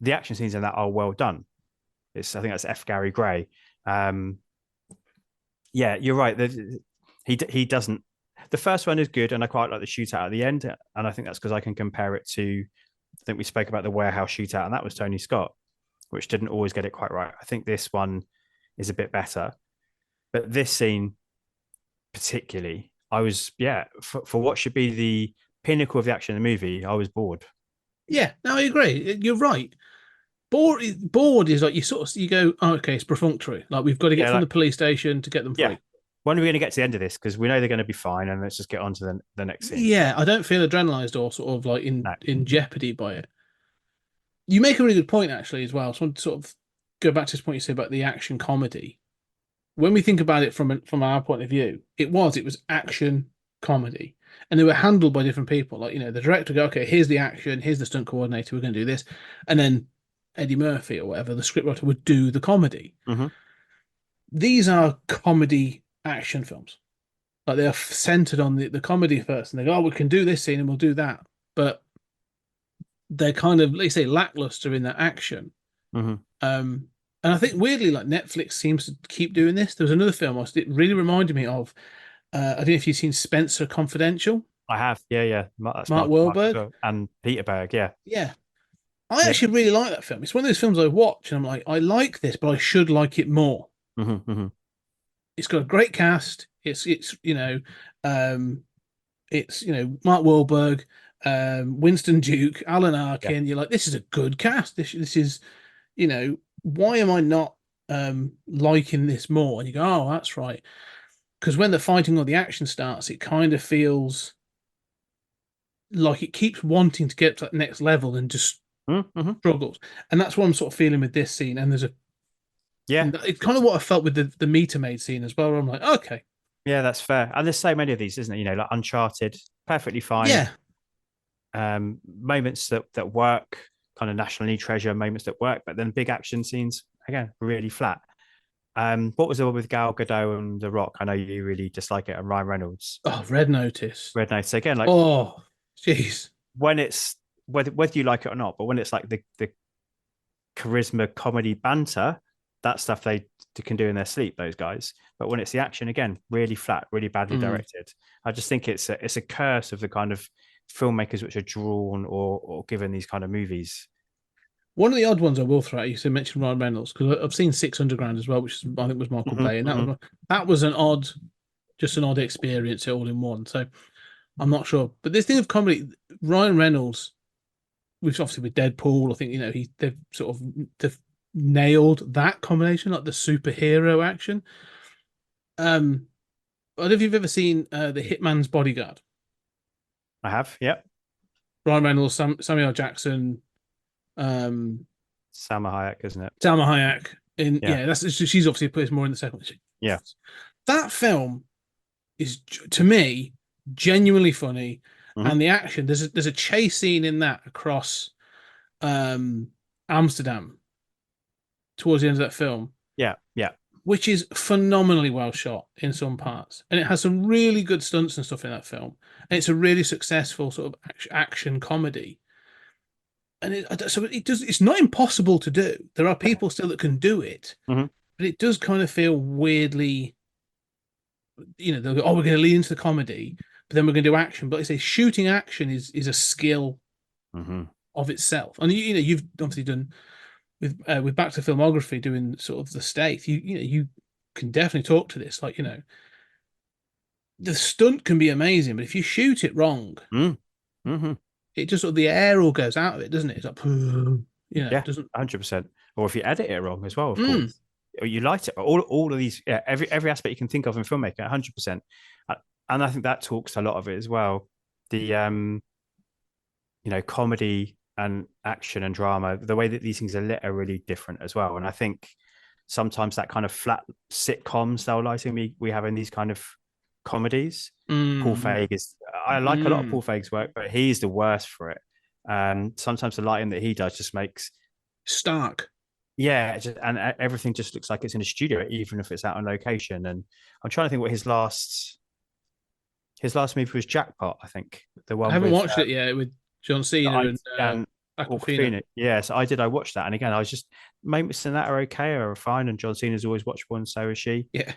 [SPEAKER 7] the action scenes in that are well done. I think that's F. Gary Gray. Yeah, you're right. He doesn't. The first one is good, and I quite like the shootout at the end, and I think that's because I can compare it to. I think we spoke about the warehouse shootout, and that was Tony Scott, which didn't always get it quite right. I think this one is a bit better, but this scene, particularly, I was for what should be the pinnacle of the action in the movie, I was bored.
[SPEAKER 6] Yeah, no, I agree. You're right. Bored is like you go, oh, okay, it's perfunctory. Like we've got to get from the police station to get them free.
[SPEAKER 7] When are we going to get to the end of this? Because we know they're going to be fine, and let's just get on to the next scene.
[SPEAKER 6] Yeah, I don't feel adrenalized or sort of like in jeopardy by it. You make a really good point actually as well. So I want to sort of go back to this point you said about the action comedy. When we think about it from our point of view, it was action comedy, and they were handled by different people. Like the director go, okay, here's the action, here's the stunt coordinator, we're going to do this, and then Eddie Murphy or whatever, the scriptwriter, would do the comedy. These are comedy action films. Like they are centered on the comedy first, and they go, oh, we can do this scene and we'll do that. But they're kind of, let's say, lackluster in their action. And I think weirdly, like Netflix seems to keep doing this. There was another film it really reminded me of. I don't know if you've seen Spencer Confidential.
[SPEAKER 7] I have, yeah.
[SPEAKER 6] Mark Wahlberg
[SPEAKER 7] and Peter Berg, yeah.
[SPEAKER 6] I actually really like that film. It's one of those films I watch and I'm like, I like this, but I should like it more. It's got a great cast. It's Mark Wahlberg, Winston Duke, Alan Arkin. You're like, this is a good cast. This is, why am I not liking this more? And you go, oh, that's right. Because when the fighting or the action starts, it kind of feels like it keeps wanting to get to that next level and just struggles. And that's what I'm sort of feeling with this scene. And it's kind of what I felt with the Meter Maid scene as well, where I'm like, okay.
[SPEAKER 7] Yeah, that's fair. And there's so many of these, isn't it? Like Uncharted, perfectly fine.
[SPEAKER 6] Yeah.
[SPEAKER 7] Moments that work, kind of nationally treasure moments that work, but then big action scenes again really flat. What was the one with Gal Gadot and The Rock? I know you really dislike it, and Ryan Reynolds.
[SPEAKER 6] Oh, Red Notice.
[SPEAKER 7] Red Notice again, like
[SPEAKER 6] oh, jeez.
[SPEAKER 7] when it's whether you like it or not, but when it's like the charisma comedy banter, that stuff they can do in their sleep, those guys. But when it's the action, again, really flat, really badly directed. I just think it's a curse of the kind of filmmakers which are drawn or given these kind of movies.
[SPEAKER 6] One of the odd ones I will throw at you, so mentioned Ryan Reynolds, because I've seen 600 Grand as well, which is, I think was Michael Bay, and that was just an odd experience all in one. So I'm not sure. But this thing of comedy, Ryan Reynolds, which obviously with Deadpool, I think, they've nailed that combination, like the superhero action. I don't know if you've ever seen The Hitman's Bodyguard.
[SPEAKER 7] I have, yep.
[SPEAKER 6] Ryan Reynolds, Samuel L. Jackson,
[SPEAKER 7] Salma Hayek, isn't it?
[SPEAKER 6] Salma Hayek. That's she's obviously put more in the second.
[SPEAKER 7] Yeah,
[SPEAKER 6] that film is, to me, genuinely funny, and the action. There's a chase scene in that across Amsterdam towards the end of that film.
[SPEAKER 7] Yeah,
[SPEAKER 6] which is phenomenally well shot in some parts, and it has some really good stunts and stuff in that film, and it's a really successful sort of action comedy. And it's not impossible to do. There are people still that can do it, but it does kind of feel weirdly, they'll go, we're going to lean into the comedy, but then we're going to do action. But I say shooting action is a skill of itself. And you've obviously done with Back to Filmography, doing sort of the state. You can definitely talk to this. Like, the stunt can be amazing, but if you shoot it wrong, it just sort of the air all goes out of it, doesn't it? It's like,
[SPEAKER 7] it doesn't 100%. Or if you edit it wrong as well, of course, or you light it. All of these, every aspect you can think of in filmmaking, 100%. And I think that talks to a lot of it as well. The comedy and action and drama, the way that these things are lit are really different as well. And I think sometimes that kind of flat sitcom style lighting we have in these kind of comedies. Paul Feig I like a lot of Paul Feig's work, but he's the worst for it. Sometimes the lighting that he does just makes
[SPEAKER 6] stark.
[SPEAKER 7] Yeah, and everything just looks like it's in a studio, even if it's out on location. And I'm trying to think what his last movie was. Jackpot, I think. The one
[SPEAKER 6] I haven't watched it yet, with John Cena and
[SPEAKER 7] Awkwafina. Yes, I did. I watched that, and again, I was just moments in that are okay or are fine. And John Cena's always watchable, and so is she.
[SPEAKER 6] Yeah.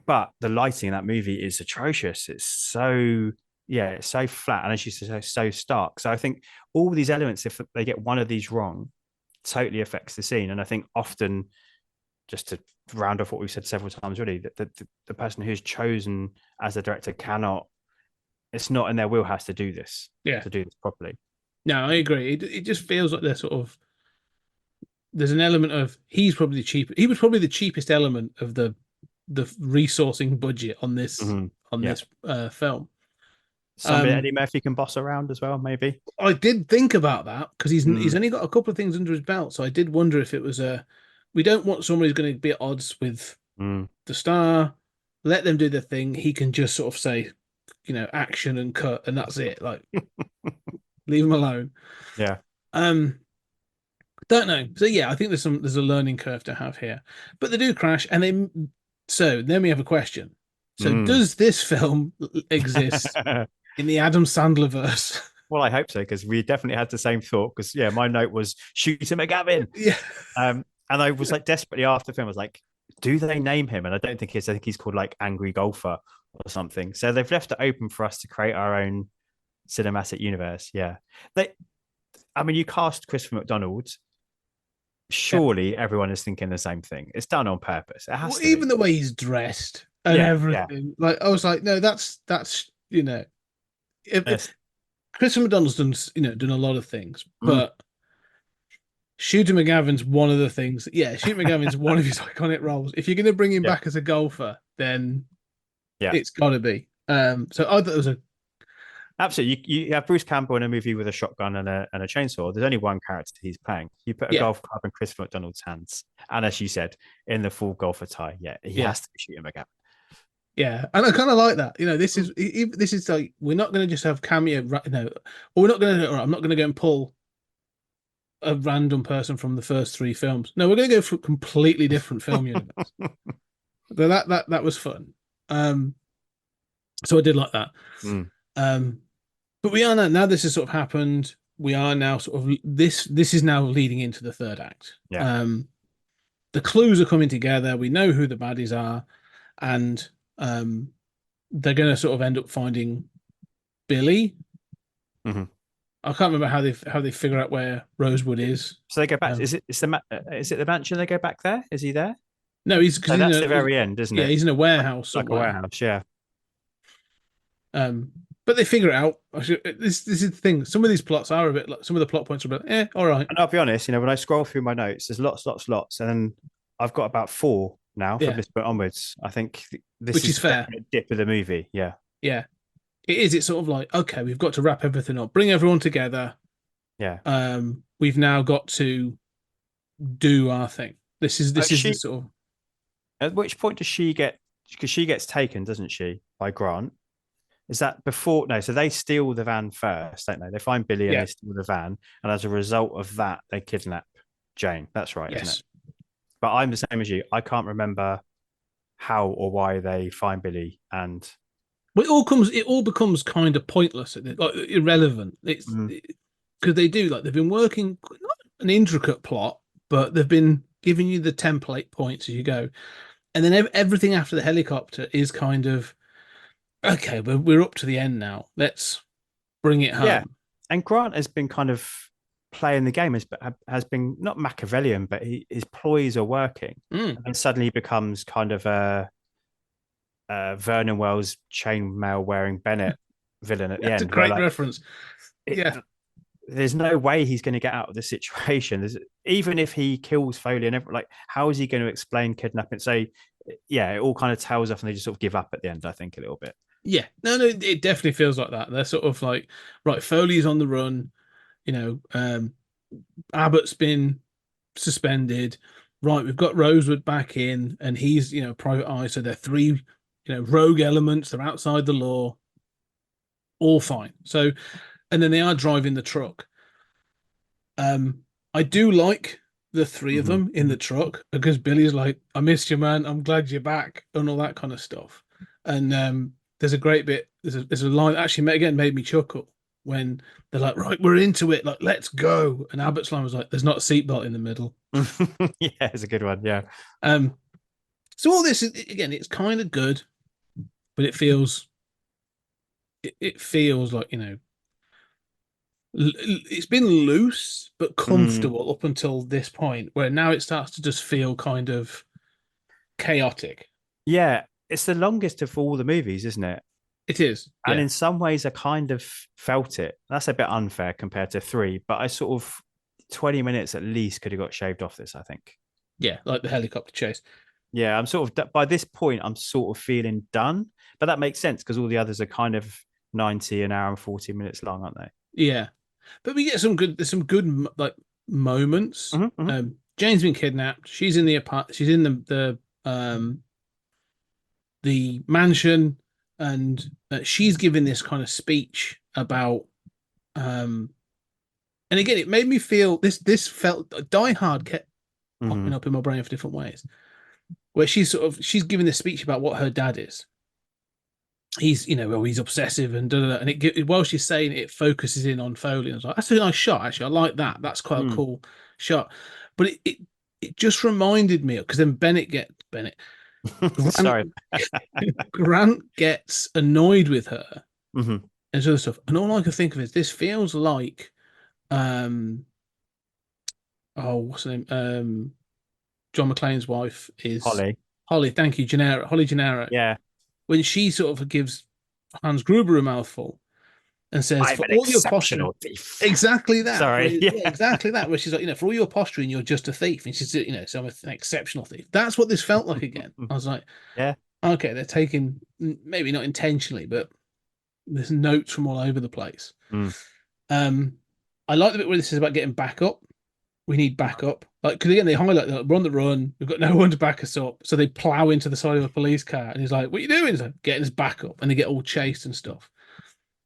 [SPEAKER 7] But the lighting in that movie is atrocious. It's so flat, and as you say, so stark. So I think all these elements, if they get one of these wrong, totally affects the scene. And I think often, just to round off what we've said several times already, that the person who's chosen as the director it's not in their wheelhouse to do this.
[SPEAKER 6] Yeah,
[SPEAKER 7] to do this properly.
[SPEAKER 6] No, I agree. It just feels like they're sort of. There's an element of he was probably the cheapest element of the resourcing budget on this film.
[SPEAKER 7] Somebody Eddie Murphy can boss around as well, maybe.
[SPEAKER 6] I did think about that because he's only got a couple of things under his belt, so I did wonder if it was we don't want somebody who's going to be at odds with the star. Let them do their thing. He can just sort of say, action and cut, and that's it. Like, leave him alone.
[SPEAKER 7] Yeah.
[SPEAKER 6] Don't know. So yeah, I think there's a learning curve to have here, but they do crash, and so then we have a question. So does this film exist in the Adam Sandler verse?
[SPEAKER 7] Well, I hope so, because we definitely had the same thought. Because my note was shoot him McGavin.
[SPEAKER 6] Yeah.
[SPEAKER 7] And I was like desperately after the film. I was like, do they name him? And I don't think I think he's called like Angry Golfer or something. So they've left it open for us to create our own cinematic universe. Yeah. You cast Christopher McDonald. Surely everyone is thinking the same thing. It's done on purpose. It has to
[SPEAKER 6] even the way he's dressed and everything. Yeah. Like, I was like, no, that's if Christopher McDonald's done a lot of things, but Shooter McGavin's one of the things. Yeah, Shooter McGavin's one of his iconic roles. If you're going to bring him back as a golfer, then it's got to be. So I thought it was
[SPEAKER 7] absolutely. You have Bruce Campbell in a movie with a shotgun and a chainsaw. There's only one character he's playing. You put a golf club in Christopher McDonald's hands, and as you said, in the full golfer tie, he has to be Shooter McGavin.
[SPEAKER 6] Yeah, and I kind of like that. This is like, we're not going to just have cameo, or we're not going to. I'm not going to go and pull a random person from the first three films. No, we're going to go for a completely different film universe. That was fun. So I did like that. But we are now this has sort of happened. We are now sort of this is now leading into the third act.
[SPEAKER 7] Yeah.
[SPEAKER 6] The clues are coming together. We know who the baddies are, and they're going to sort of end up finding Billy.
[SPEAKER 7] Mm-hmm.
[SPEAKER 6] I can't remember how they figure out where Rosewood is.
[SPEAKER 7] So they go back. Is it the mansion? They go back there. Is he there?
[SPEAKER 6] No, he's
[SPEAKER 7] so that's the very end, isn't it?
[SPEAKER 6] Yeah, he's in a warehouse.
[SPEAKER 7] Like a warehouse. Yeah.
[SPEAKER 6] But they figure it out. This is the thing. Some of these plots are a bit like some of the plot points are a bit, all right.
[SPEAKER 7] And I'll be honest, when I scroll through my notes, there's lots, and then I've got about 4 now from this point onwards. I think this
[SPEAKER 6] which is fair.
[SPEAKER 7] A dip of the movie. Yeah.
[SPEAKER 6] Yeah. It is. It's sort of like, okay, we've got to wrap everything up, bring everyone together.
[SPEAKER 7] Yeah.
[SPEAKER 6] We've now got to do our thing. This is the sort of.
[SPEAKER 7] At which point does she get? Because she gets taken, doesn't she, by Grant? Is that before? No, so they steal the van first, don't they? They find Billy and they steal the van, and as a result of that, they kidnap Jane. That's right,
[SPEAKER 6] yes.
[SPEAKER 7] Isn't it? But I'm the same as you. I can't remember how or why they find Billy, and
[SPEAKER 6] it all becomes kind of pointless, like irrelevant. It's because they've been working not an intricate plot, but they've been giving you the template points as you go, and then everything after the helicopter is kind of okay. But we're up to the end now. Let's bring it home.
[SPEAKER 7] Yeah, and Grant has been kind of playing the game, has been not Machiavellian, but his ploys are working, and suddenly he becomes kind of a Vernon Wells chainmail wearing Bennett villain at the end.
[SPEAKER 6] That's a great reference.
[SPEAKER 7] There's no way he's going to get out of this situation. Even if he kills Foley and everything, like, how is he going to explain kidnapping? So, yeah, it all kind of tails off and they just sort of give up at the end, I think, a little bit.
[SPEAKER 6] Yeah, no, it definitely feels like that. They're sort of like, right, Foley's on the run, Abbott's been suspended. Right, we've got Rosewood back in, and he's, private eye. So they're 3, rogue elements. They're outside the law. All fine. So, and then they are driving the truck. I do like the 3 of them in the truck because Billy's like, I missed you, man. I'm glad you're back, and all that kind of stuff. And there's a great bit. There's a line that actually again made me chuckle when they're like, right, we're into it. Like, let's go. And Abbott's line was like, there's not a seatbelt in the middle.
[SPEAKER 7] Yeah, it's a good one. Yeah.
[SPEAKER 6] So all this is, again, it's kind of good, but it feels like, it's been loose but comfortable up until this point, where now it starts to just feel kind of chaotic.
[SPEAKER 7] Yeah, it's the longest of all the movies, isn't it?
[SPEAKER 6] It is.
[SPEAKER 7] And in some ways, I kind of felt it. That's a bit unfair compared to 3, but I sort of 20 minutes at least could have got shaved off this, I think.
[SPEAKER 6] Yeah, like the helicopter chase.
[SPEAKER 7] Yeah, I'm sort of, by this point, I'm sort of feeling done. But that makes sense because all the others are kind of 90, an hour and 40 minutes long, aren't they?
[SPEAKER 6] Yeah. But we get some good like moments. Jane's been kidnapped. She's in the apartment. She's in the mansion, and she's giving this kind of speech about. And again, it made me feel this felt Die Hard kept popping up in my brain for different ways, where she's giving this speech about what her dad is. He's he's obsessive and and while she's saying it focuses in on Foley. And I was like, that's a nice shot, actually. I like that. That's quite a cool shot. But it just reminded me, because then Grant gets annoyed with her and other stuff. And all I can think of is this feels like what's her name? John McClane's wife is Holly, thank you, Holly Gennaro.
[SPEAKER 7] Yeah.
[SPEAKER 6] When she sort of gives Hans Gruber a mouthful and says,
[SPEAKER 7] I'm
[SPEAKER 6] for
[SPEAKER 7] an
[SPEAKER 6] all your posturing,
[SPEAKER 7] exactly that.
[SPEAKER 6] Sorry, exactly that. Where she's like, for all your posturing, you're just a thief, and she's, so I'm an exceptional thief. That's what this felt like again. I was like,
[SPEAKER 7] yeah,
[SPEAKER 6] okay, they're taking, maybe not intentionally, but there's notes from all over the place. I like the bit where this is about getting back up. We need backup. Like, because again, they highlight that we're on the run. We've got no one to back us up. So they plow into the side of a police car, and he's like, "What are you doing?" He's like, "Getting us back up," and they get all chased and stuff.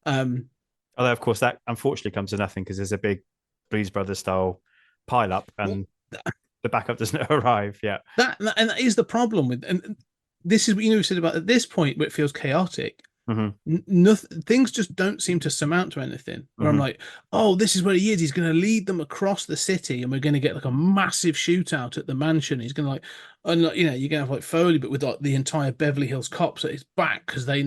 [SPEAKER 7] Although, of course, that unfortunately comes to nothing because there's a big Blues Brothers style pile up and the backup doesn't arrive. Yeah.
[SPEAKER 6] That is the problem with, and this is what you said about at this point where it feels chaotic. Nothing, things just don't seem to surmount to anything. Where I'm like, oh, this is where he is. He's going to lead them across the city, and we're going to get like a massive shootout at the mansion. He's going to like, and you're going to have like Foley, but with like the entire Beverly Hills Cops at his back because they,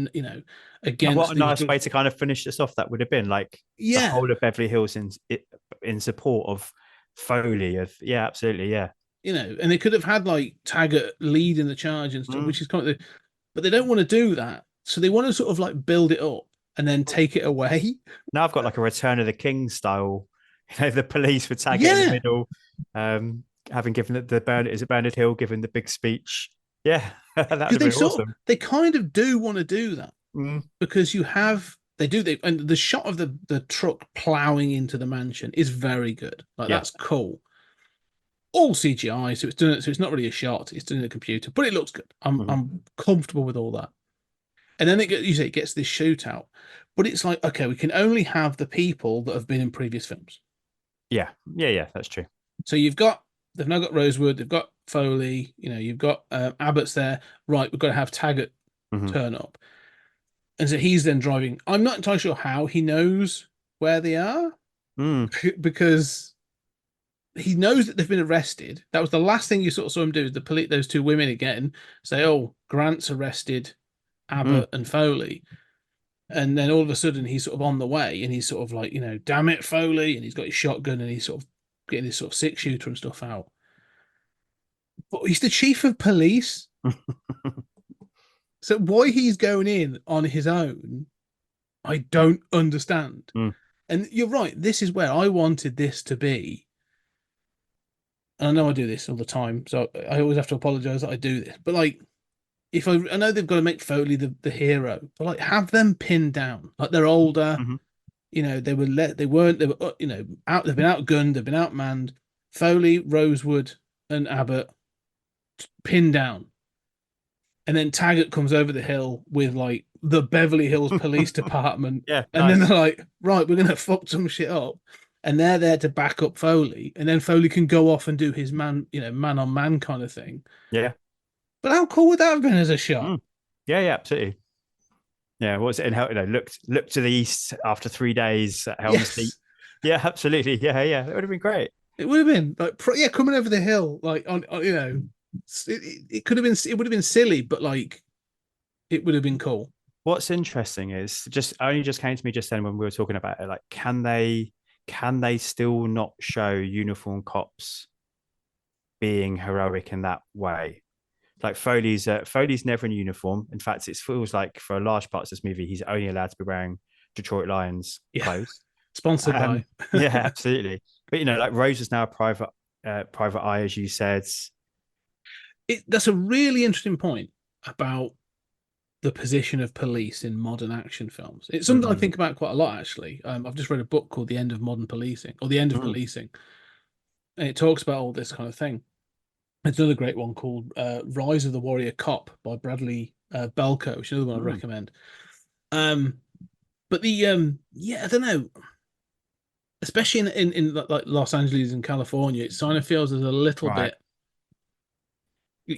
[SPEAKER 6] against.
[SPEAKER 7] What a nice way to kind of finish this off. That would have been like the whole of Beverly Hills in support of Foley. Absolutely, yeah.
[SPEAKER 6] And they could have had like Taggart leading the charge and stuff, which is kind of, but they don't want to do that. So they want to sort of like build it up and then take it away.
[SPEAKER 7] Now I've got like a Return of the King style, the police with Taggart in the middle, having given Bernard Hill giving the big speech. Yeah, that would have been awesome.
[SPEAKER 6] They kind of do want to do that because and the shot of the truck plowing into the mansion is very good. Like that's cool. All CGI, so it's not really a shot. It's done in a computer, but it looks good. I'm comfortable with all that. And then it gets this shootout, but it's like, okay, we can only have the people that have been in previous films.
[SPEAKER 7] Yeah, that's true.
[SPEAKER 6] So they've now got Rosewood, they've got Foley, you've got Abbott's there. Right, we've got to have Taggart turn up, and so he's then driving. I'm not entirely sure how he knows where they are because he knows that they've been arrested. That was the last thing you sort of saw him do. Is those two women again say, "Oh, Grant's arrested Abbott and Foley," and then all of a sudden he's sort of on the way and he's sort of like, damn it, Foley, and he's got his shotgun and he's sort of getting his sort of 6-shooter and stuff out. But he's the chief of police. So why he's going in on his own, I don't understand. And you're right, this is where I wanted this to be. And I know I do this all the time, so I always have to apologize that I do this. But like, if I know they've got to make Foley the hero, but like have them pinned down, like they're older, they were out, they've been outgunned, they've been outmanned. Foley, Rosewood, and Abbott pinned down, and then Taggart comes over the hill with like the Beverly Hills Police Department, and then they're like, right, we're gonna fuck some shit up, and they're there to back up Foley, and then Foley can go off and do his man on man kind of thing.
[SPEAKER 7] Yeah.
[SPEAKER 6] But how cool would that have been as a shot?
[SPEAKER 7] Yeah, absolutely. Yeah, what was it? And look to the east after 3 days at Helm's Deep. Yeah, absolutely. Yeah, it would have been great.
[SPEAKER 6] It would have been like coming over the hill, like on it could have been. It would have been silly, but like it would have been cool.
[SPEAKER 7] What's interesting is just came to me just then when we were talking about it. Like, can they still not show uniform cops being heroic in that way? Like Foley's never in uniform. In fact, it feels like for a large parts of this movie, he's only allowed to be wearing Detroit Lions clothes.
[SPEAKER 6] Sponsored by.
[SPEAKER 7] Yeah, absolutely. But like Rose is now a private eye, as you said.
[SPEAKER 6] That's a really interesting point about the position of police in modern action films. It's something I think about quite a lot, actually. I've just read a book called The End of Modern Policing, or The End of Policing, and it talks about all this kind of thing. It's another great one called Rise of the Warrior Cop by Bradley Belko, which is another one I recommend. But the I don't know, especially in like Los Angeles and California, it kind of feels there's a little bit.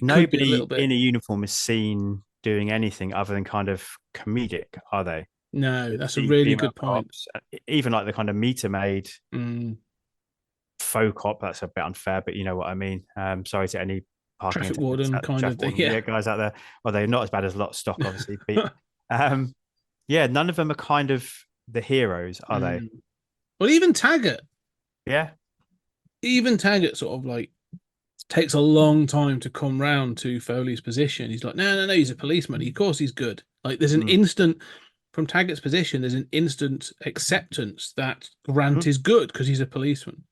[SPEAKER 7] Nobody in a uniform is seen doing anything other than kind of comedic, are they?
[SPEAKER 6] No, that's a really good point.
[SPEAKER 7] Cops, even like the kind of meter maid faux cop, that's a bit unfair, but you know what I mean. Sorry to any
[SPEAKER 6] traffic warden kind of thing. Yeah,
[SPEAKER 7] guys out there. Well, they're not as bad as Lot Stock, obviously. But none of them are kind of the heroes, are they?
[SPEAKER 6] Well, even Taggart.
[SPEAKER 7] Yeah.
[SPEAKER 6] Even Taggart sort of like takes a long time to come round to Foley's position. He's like, no, he's a policeman. Of course he's good. Like there's an instant from Taggart's position, there's an instant acceptance that Grant is good because he's a policeman.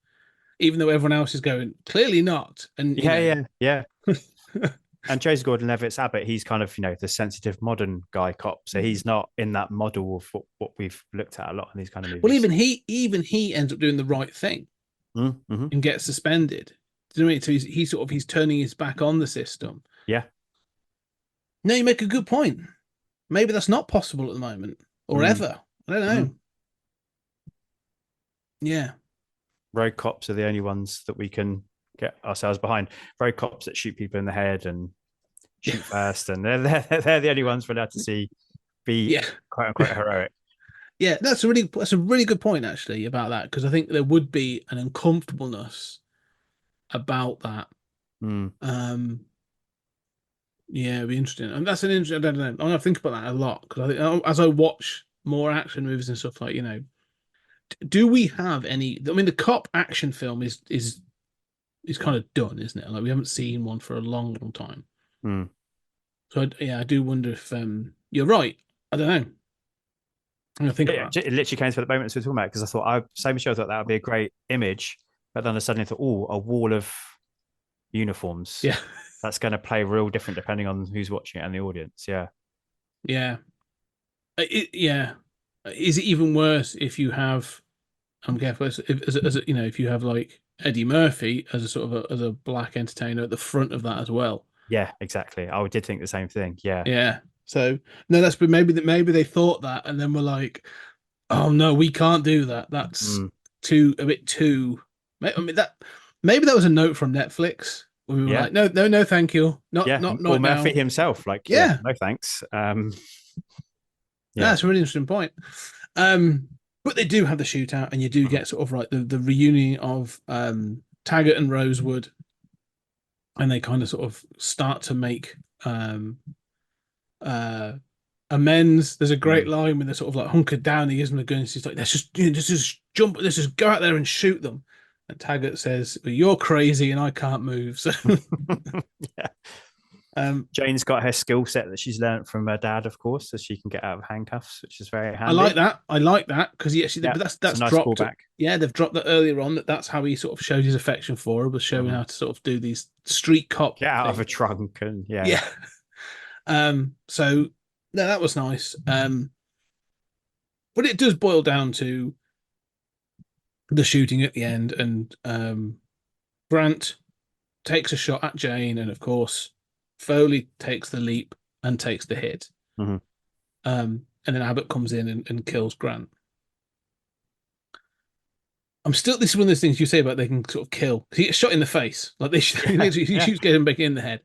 [SPEAKER 6] Even though everyone else is going, clearly not. And
[SPEAKER 7] yeah. And Joseph Gordon-Levitt's Abbott, he's kind of, the sensitive modern guy cop. So he's not in that model of what we've looked at a lot in these kind of movies.
[SPEAKER 6] Well, even he ends up doing the right thing and gets suspended. Do you know what I mean? So he's turning his back on the system.
[SPEAKER 7] Yeah.
[SPEAKER 6] No, you make a good point. Maybe that's not possible at the moment or ever. I don't know. Yeah.
[SPEAKER 7] road cops are the only ones that we can get ourselves behind. Road cops that shoot people in the head and shoot first, and they're the only ones we're allowed to see be quote unquote heroic.
[SPEAKER 6] Yeah, that's a really good point actually about that, because I think there would be an uncomfortableness about that. Yeah, it'd be interesting, and that's an interesting. I don't know. I'm gonna think about that a lot, because I think as I watch more action movies and stuff, like, do we have any? I mean, the cop action film is kind of done, isn't it? Like, we haven't seen one for a long, long time. So I do wonder if you're right. I don't know. I'm gonna think about
[SPEAKER 7] it. Literally came to the moment as we were talking about, because I thought same as you, I thought that would be a great image, but then I suddenly thought, oh, a wall of uniforms.
[SPEAKER 6] Yeah,
[SPEAKER 7] that's going to play real different depending on who's watching it and the audience. Yeah.
[SPEAKER 6] Is it even worse if you have? I'm careful. If you have like Eddie Murphy as a sort of as a black entertainer at the front of that as well.
[SPEAKER 7] Yeah, exactly. I did think the same thing. Yeah.
[SPEAKER 6] Yeah. So no, maybe they thought that, and then we're like, oh no, we can't do that. That's a bit too. I mean, maybe that was a note from Netflix. We were like, no, thank you. Not
[SPEAKER 7] or Murphy
[SPEAKER 6] now.
[SPEAKER 7] himself. Like, no thanks.
[SPEAKER 6] That's a really interesting point. But they do have the shootout, and you do get sort of like the reunion of Taggart and Rosewood, and they kind of sort of start to make amends. There's a great line when they're sort of like hunkered down. He gives them the guns. He's like, let's just jump. Let's just go out there and shoot them. And Taggart says, well, you're crazy and I can't move. So
[SPEAKER 7] Jane's got her skill set that she's learned from her dad, of course, so she can get out of handcuffs, which is very handy.
[SPEAKER 6] I like that because but that's
[SPEAKER 7] nice
[SPEAKER 6] dropped.
[SPEAKER 7] Callback.
[SPEAKER 6] Yeah, they've dropped that earlier on. That's how he sort of showed his affection for her, was showing how to sort of do these street cop.
[SPEAKER 7] Get out of a trunk and
[SPEAKER 6] yeah. So no, that was nice. But it does boil down to the shooting at the end, and Grant takes a shot at Jane, and of course Foley takes the leap and takes the hit. And then Abbott comes in and kills Grant. This is one of those things you say about they can sort of kill. He gets shot in the face, like he shoots getting back in the head.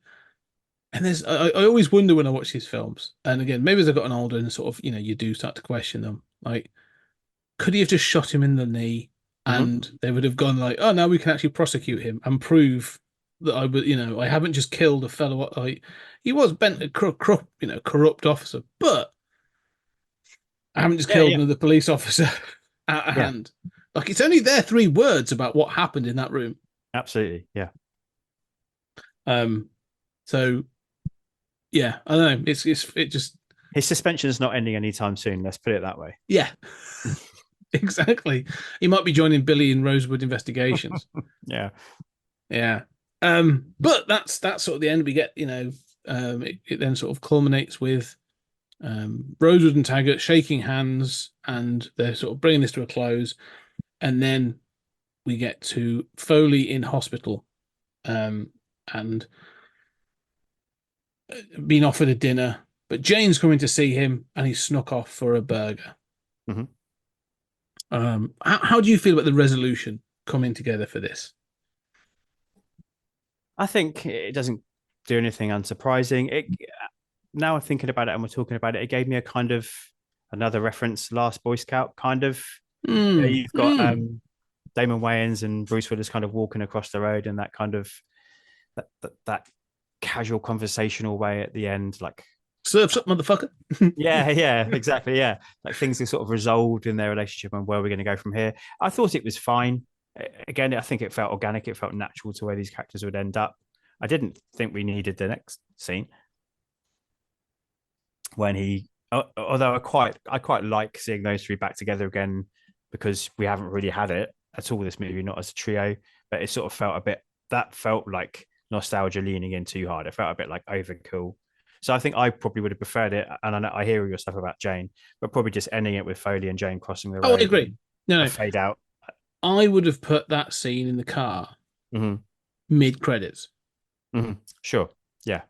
[SPEAKER 6] And I always wonder when I watch these films, and again, maybe as I've gotten older and sort of, you do start to question them. Like, could he have just shot him in the knee? And they would have gone like, oh, now we can actually prosecute him and prove that I haven't just killed a fellow. He was bent a corrupt officer, but I haven't just killed another police officer out of hand. Like, it's only their 3 words about what happened in that room.
[SPEAKER 7] Absolutely, yeah.
[SPEAKER 6] So, yeah, I don't know. It just
[SPEAKER 7] his suspension is not ending anytime soon. Let's put it that way.
[SPEAKER 6] Yeah. Exactly. He might be joining Billy in Rosewood Investigations.
[SPEAKER 7] Yeah.
[SPEAKER 6] But that's sort of the end. We get, it then sort of culminates with Rosewood and Taggart shaking hands, and they're sort of bringing this to a close. And then we get to Foley in hospital, and being offered a dinner, but Jane's coming to see him, and he's snuck off for a burger. How do you feel about the resolution coming together for this?
[SPEAKER 7] I think it doesn't do anything unsurprising. Now I'm thinking about it and we're talking about it, it gave me a kind of another reference, Last Boy Scout kind of. You've got Damon Wayans and Bruce Willis kind of walking across the road, and that kind of that casual conversational way at the end, like,
[SPEAKER 6] surf's up, motherfucker.
[SPEAKER 7] yeah, exactly. Yeah. Like, things are sort of resolved in their relationship and where we're going to go from here. I thought it was fine. Again, I think it felt organic. It felt natural to where these characters would end up. I didn't think we needed the next scene when although I quite like seeing those 3 back together again, because we haven't really had it at all this movie, not as a trio, but it sort of felt like nostalgia leaning in too hard. It felt a bit like overkill. So I think I probably would have preferred it, and I hear all your stuff about Jane, but probably just ending it with Foley and Jane crossing the road.
[SPEAKER 6] Oh, I agree. No,
[SPEAKER 7] fade out.
[SPEAKER 6] I would have put that scene in the car mid-credits.
[SPEAKER 7] Sure, yeah.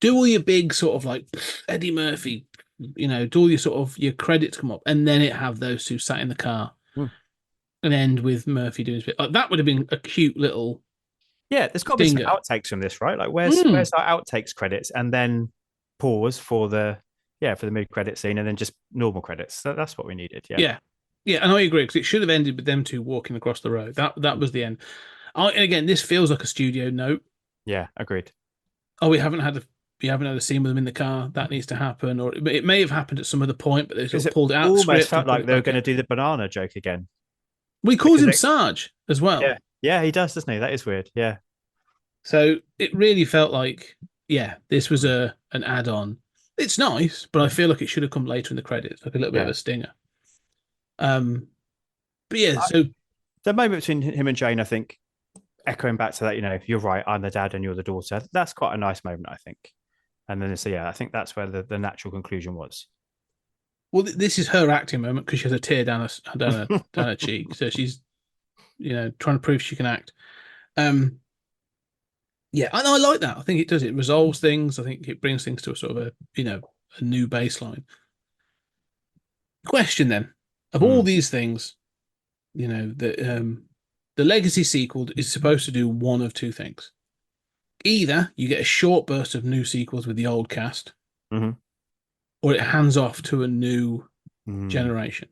[SPEAKER 6] Do all your big sort of like Eddie Murphy, do all your sort of your credits come up, and then it have those 2 sat in the car. an end with Murphy doing his bit. Like, that would have been a cute little.
[SPEAKER 7] Yeah, there's got to be some
[SPEAKER 6] Stinger.
[SPEAKER 7] outtakes from this, right? Like, where's our outtakes credits, and then pause for the mid-credit scene, and then just normal credits. That's what we needed. Yeah,
[SPEAKER 6] And I agree, because it should have ended with them two walking across the road. That was the end. And again, this feels like a studio note.
[SPEAKER 7] Yeah, agreed.
[SPEAKER 6] Oh, we haven't had a scene with them in the car. That needs to happen, or it may have happened at some other point, but they sort of pulled it out.
[SPEAKER 7] Almost felt like they were going to do the banana joke again.
[SPEAKER 6] We calls him Sarge as well.
[SPEAKER 7] Yeah, he does, doesn't he? That is weird. Yeah.
[SPEAKER 6] So it really felt like, this was an add-on. It's nice, but I feel like it should have come later in the credits, like a little bit of a stinger. But yeah, so
[SPEAKER 7] the moment between him and Jane, I think, echoing back to that, you're right, I'm the dad and you're the daughter. That's quite a nice moment, I think. And then I think that's where the natural conclusion was.
[SPEAKER 6] Well, this is her acting moment, because she has a tear down her cheek, so she's, trying to prove she can act. Yeah, and I like that. I think it does. It resolves things. I think it brings things to a sort of a new baseline. Question then: of all these things, the Legacy sequel is supposed to do one of two things. Either you get a short burst of new sequels with the old cast, or it hands off to a new generation.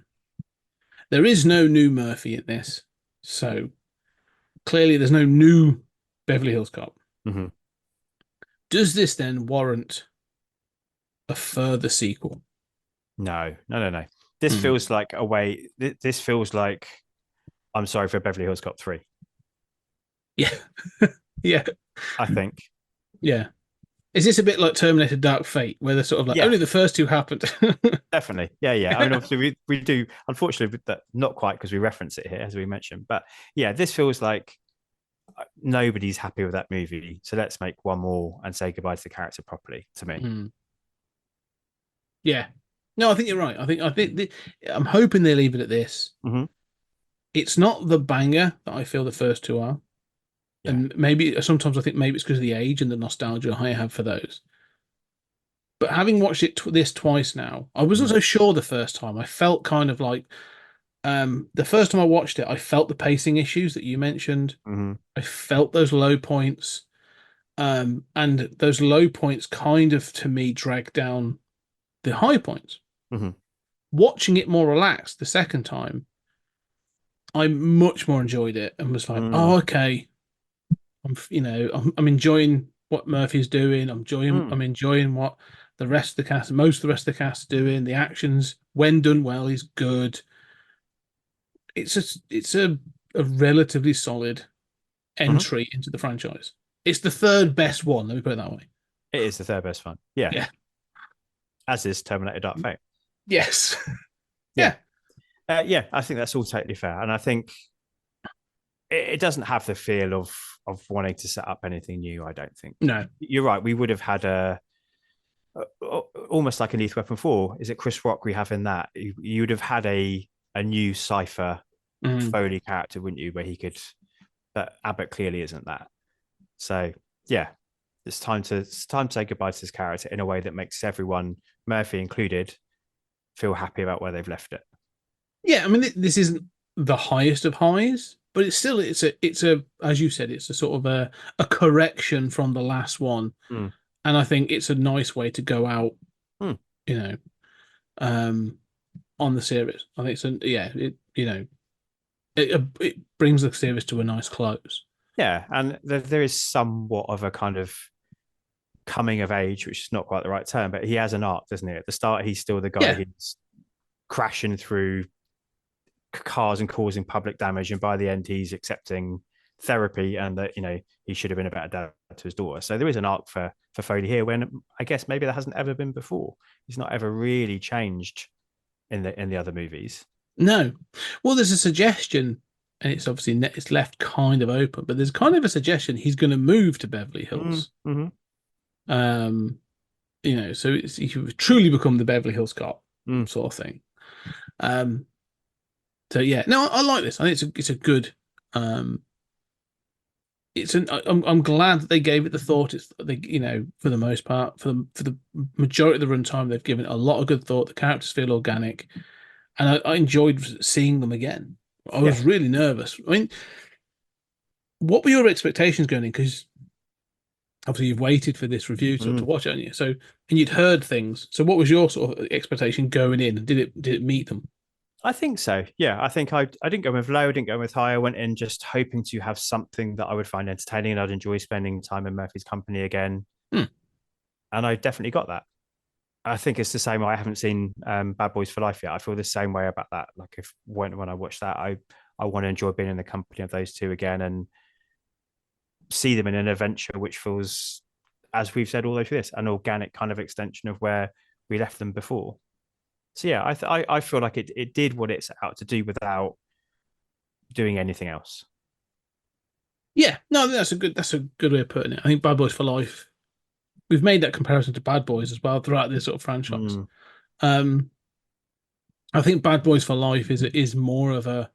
[SPEAKER 6] There is no new Murphy in this, so clearly there's no new Beverly Hills Cop. Does this then warrant a further sequel?
[SPEAKER 7] No. This feels like a way. This feels like, I'm sorry for Beverly Hills Cop 3.
[SPEAKER 6] Yeah. Yeah.
[SPEAKER 7] I think.
[SPEAKER 6] Yeah. Is this a bit like Terminator Dark Fate, where they're sort of like, only the first two happened?
[SPEAKER 7] Definitely. Yeah. I mean, obviously, we do, unfortunately, not quite, because we reference it here, as we mentioned. But yeah, this feels like nobody's happy with that movie. So let's make one more and say goodbye to the character properly, to me.
[SPEAKER 6] Yeah. No, I think you're right. I'm hoping they leave it at this. It's not the banger that I feel the first two are. Yeah. And maybe sometimes I think maybe it's because of the age and the nostalgia I have for those. But having watched this twice now, I wasn't so sure the first time. I felt kind of like the first time I watched it, I felt the pacing issues that you mentioned. I felt those low points. And those low points kind of, to me, dragged down the high points. Watching it more relaxed the second time, I much more enjoyed it and was like, oh, okay. I'm enjoying what Murphy's doing. I'm enjoying what most of the rest of the cast are doing. The actions, when done well, is good. It's a relatively solid entry into the franchise. It's the third best one. Let me put it that way.
[SPEAKER 7] It is the third best one. Yeah. As is Terminator Dark Fate.
[SPEAKER 6] Yes.
[SPEAKER 7] Yeah. I think that's all totally fair. And I think it doesn't have the feel of wanting to set up anything new, I don't think.
[SPEAKER 6] No.
[SPEAKER 7] You're right. We would have had almost like an Lethal Weapon 4. Is it Chris Rock we have in that? You would have had a new Cypher Foley character, wouldn't you? Where he could, but Abbott clearly isn't that. So yeah, it's time to say goodbye to this character in a way that makes everyone, Murphy included, feel happy about where they've left it.
[SPEAKER 6] Yeah, I mean, this isn't the highest of highs, but it's a as you said, it's a sort of a correction from the last one, and I think it's a nice way to go out, on the series. I think it brings the series to a nice close.
[SPEAKER 7] Yeah, and there is somewhat of a kind of coming of age, which is not quite the right term, but he has an arc, doesn't he? At the start, he's still the guy who's crashing through cars and causing public damage, and by the end, he's accepting therapy and that he should have been a better dad to his daughter. So there is an arc for Foley here, when I guess maybe there hasn't ever been before. He's not ever really changed in the other movies. No.
[SPEAKER 6] Well, there's a suggestion, and it's obviously it's left kind of open, but there's kind of a suggestion he's going to move to Beverly Hills. So he could truly become the Beverly Hills Cop sort of thing. So yeah, no, I like this. I think it's a good. I'm glad that they gave it the thought. It's for the most part, for the majority of the runtime, they've given it a lot of good thought. The characters feel organic, and I enjoyed seeing them again. I was really nervous. I mean, what were your expectations going in? Because obviously you've waited for this review to watch it, haven't you? So, and you'd heard things. So, what was your sort of expectation going in? Did it meet them?
[SPEAKER 7] I think so. Yeah, I think I didn't go with low, I didn't go with high. I went in just hoping to have something that I would find entertaining and I'd enjoy spending time in Murphy's company again. And I definitely got that. I think it's the same way. I haven't seen Bad Boys for Life yet. I feel the same way about that. Like if when I watch that, I want to enjoy being in the company of those two again and see them in an adventure which feels, as we've said all over this, an organic kind of extension of where we left them before. So yeah, I feel like it did what it set out to do without doing anything else.
[SPEAKER 6] Yeah, no, that's a good way of putting it. I think Bad Boys for Life. We've made that comparison to Bad Boys as well throughout this sort of franchise. I think Bad Boys for Life is more of a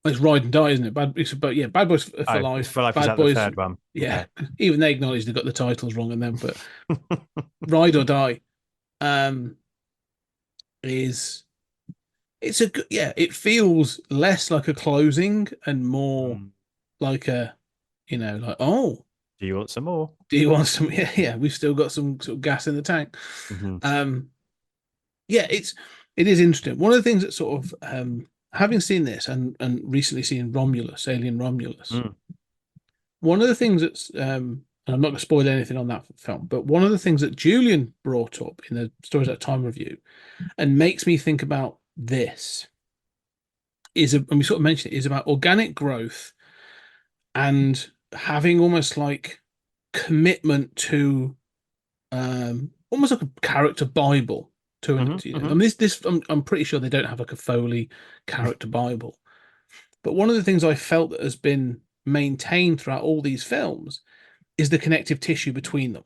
[SPEAKER 6] it's ride and die, isn't it? Bad Boys for Life.
[SPEAKER 7] For Life
[SPEAKER 6] Bad
[SPEAKER 7] is that
[SPEAKER 6] Boys,
[SPEAKER 7] the third one.
[SPEAKER 6] Yeah. Even they acknowledge they got the titles wrong in them, but Ride or Die is it's a good it feels less like a closing and more like a like, oh,
[SPEAKER 7] do you want some more?
[SPEAKER 6] Do you want some? Yeah, we've still got some sort of gas in the tank. It is interesting. One of the things that sort of having seen this and recently seen Alien Romulus, one of the things that's and I'm not going to spoil anything on that film, but one of the things that Julian brought up in the Stories at Time review and makes me think about this and we sort of mentioned it, is about organic growth and having almost like commitment to almost like a character Bible to I mean, this I'm pretty sure they don't have like a Foley character Bible, but one of the things I felt that has been maintained throughout all these films is the connective tissue between them.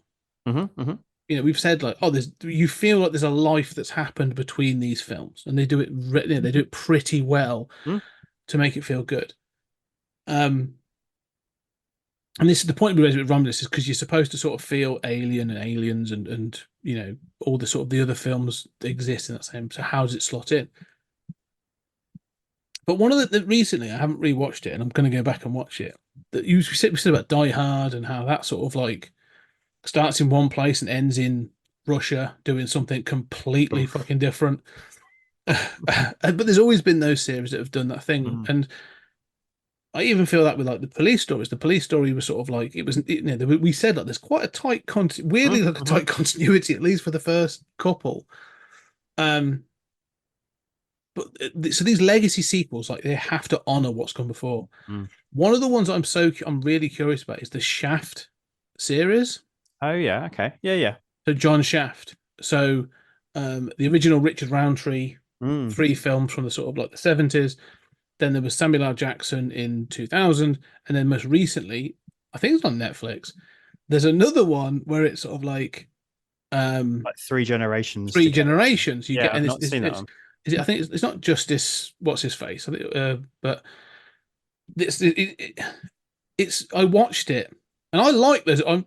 [SPEAKER 6] We've said like, you feel like there's a life that's happened between these films, and they do it pretty well to make it feel good. And this is the point we raised with Romulus, is because you're supposed to sort of feel Alien and Aliens and all the sort of the other films that exist in that same. So how does it slot in? But one of the recently, I haven't rewatched it, and I'm going to go back and watch it. That we said about Die Hard and how that sort of like starts in one place and ends in Russia doing something completely fucking different. But there's always been those series that have done that thing, and I even feel that with like the police stories. The police story was sort of like it was. We said like there's quite a tight weirdly like a tight continuity, at least for the first couple. But so these legacy sequels, like they have to honor what's come before. One of the ones I'm really curious about is the Shaft series.
[SPEAKER 7] Oh yeah, okay, yeah.
[SPEAKER 6] So John Shaft. So the original Richard Roundtree, 3 films from the sort of like the 70s. Then there was Samuel L. Jackson in 2000, and then most recently, I think it's on Netflix. There's another one where it's sort of like
[SPEAKER 7] 3 generations.
[SPEAKER 6] 3 generations. You get,
[SPEAKER 7] I've
[SPEAKER 6] and
[SPEAKER 7] not seen that one.
[SPEAKER 6] I think it's not Justice. What's his face? I think, but it's. I watched it, and I like this. I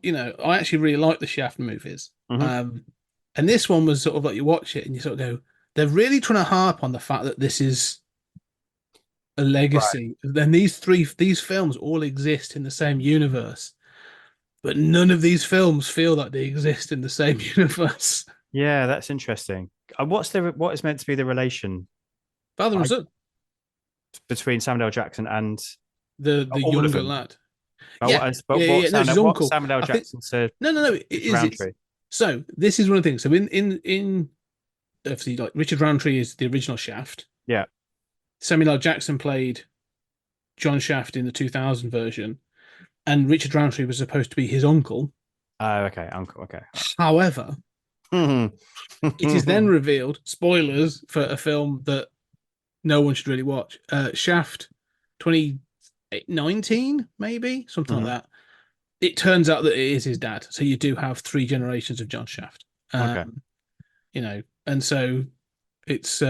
[SPEAKER 6] actually really like the Shaft movies. And this one was sort of like you watch it and you sort of go, they're really trying to harp on the fact that this is a legacy. Right. Then these films all exist in the same universe, but none of these films feel like they exist in the same universe.
[SPEAKER 7] Yeah, that's interesting. What is meant to be the relation,
[SPEAKER 6] father and son,
[SPEAKER 7] between Samuel L. Jackson and
[SPEAKER 6] the younger lad?
[SPEAKER 7] What Samuel L. Jackson said?
[SPEAKER 6] No. It's, so this is one of the things. So in obviously, like Richard Roundtree is the original Shaft.
[SPEAKER 7] Yeah.
[SPEAKER 6] Samuel L. Jackson played John Shaft in the 2000 version, and Richard Roundtree was supposed to be his uncle.
[SPEAKER 7] Oh, okay, uncle. Okay.
[SPEAKER 6] However, it is then revealed, spoilers for a film that no one should really watch, Shaft 2019, maybe, something like that. It turns out that it is his dad. So you do have 3 generations of John Shaft.
[SPEAKER 7] Okay.
[SPEAKER 6] And so it's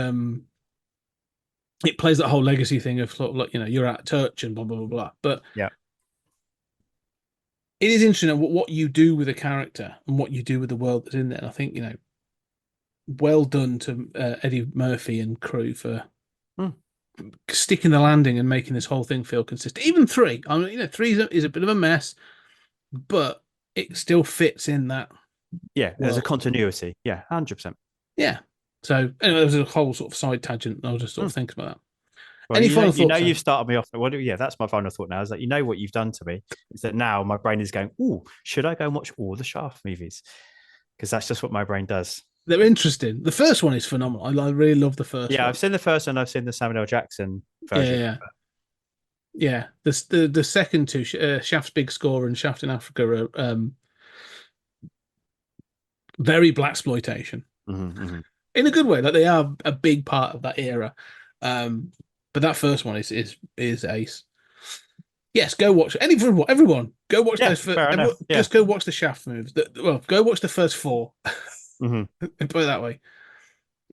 [SPEAKER 6] it plays that whole legacy thing of sort of like, you're out of touch and blah blah blah blah. But
[SPEAKER 7] yeah,
[SPEAKER 6] it is interesting what you do with a character and what you do with the world that's in there. And I think well done to Eddie Murphy and crew for
[SPEAKER 7] Hmm.
[SPEAKER 6] sticking the landing and making this whole thing feel consistent. Even three, I mean, three is a bit of a mess, but it still fits in that.
[SPEAKER 7] Yeah, there's a
[SPEAKER 6] world.
[SPEAKER 7] continuity. Yeah, 100%.
[SPEAKER 6] Yeah. So anyway, there was a whole sort of side tangent. I was just sort of thinking about that.
[SPEAKER 7] Well,
[SPEAKER 6] Any final
[SPEAKER 7] you know,
[SPEAKER 6] thoughts?
[SPEAKER 7] you've started me off. Yeah, that's my final thought now. Is that you know what you've done to me? Is that now my brain is going, oh, should I go and watch all the Shaft movies? Because that's just what my brain does.
[SPEAKER 6] They're interesting. The first one is phenomenal. I really love the first
[SPEAKER 7] Yeah,
[SPEAKER 6] one.
[SPEAKER 7] I've seen the first one. I've seen the Samuel L. Jackson
[SPEAKER 6] Yeah,
[SPEAKER 7] version.
[SPEAKER 6] yeah. Yeah, the second two, Shaft's Big Score and Shaft in Africa, are very black exploitation in a good way. Like they are a big part of that era. But that first one is ace. Yes, go watch everyone. Go watch
[SPEAKER 7] Yeah,
[SPEAKER 6] those.
[SPEAKER 7] fair enough. Yeah.
[SPEAKER 6] Just go watch the Shaft movies. Well, go watch the first four.
[SPEAKER 7] Mhm.
[SPEAKER 6] Put it that way.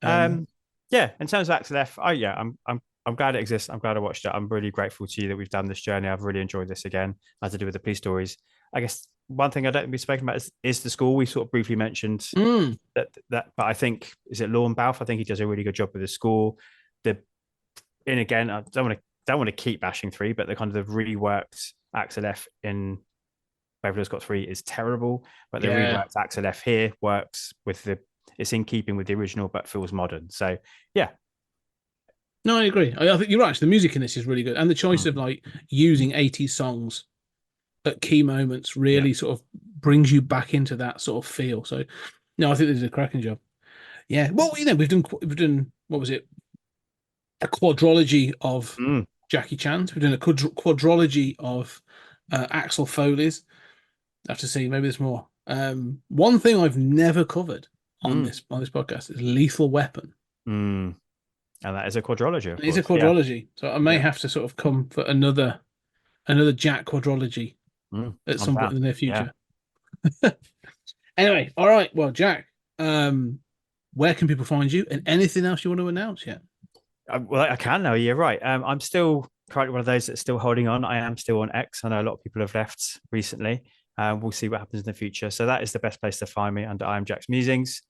[SPEAKER 7] Yeah. In terms of Axel F, I'm glad it exists. I'm glad I watched it. I'm really grateful to you that we've done this journey. I've really enjoyed this again, as to do with the police stories. I guess one thing I don't think we've spoken about is the school. We sort of briefly mentioned that, but I think is it Lorne Balfe? I think he does a really good job with the school. And again, I don't want to keep bashing 3, but the kind of the reworked Axel F in Beverly Hills Cop 3 is terrible, but the reworked Axel F here works with it's in keeping with the original, but feels modern. So yeah.
[SPEAKER 6] No, I agree. I think you're right. The music in this is really good, and the choice of like using 80s songs at key moments really sort of brings you back into that sort of feel. So, no, I think this is a cracking job. Yeah. Well, we've done what was it? A quadrology of Jackie Chan's. We've done a quadrology of Axel Foley's. I have to see. Maybe there's more. One thing I've never covered on this podcast is Lethal Weapon.
[SPEAKER 7] And that is a quadrology.
[SPEAKER 6] It's a quadrology, so I may have to sort of come for another Jack quadrology at some point in the near future. Yeah. Anyway, all right. Well, Jack, where can people find you, and anything else you want to announce yet?
[SPEAKER 7] Well, I can now. You're right. I'm still currently one of those that's still holding on. I am still on X. I know a lot of people have left recently. We'll see what happens in the future. So that is the best place to find me under I Am Jack's Musings.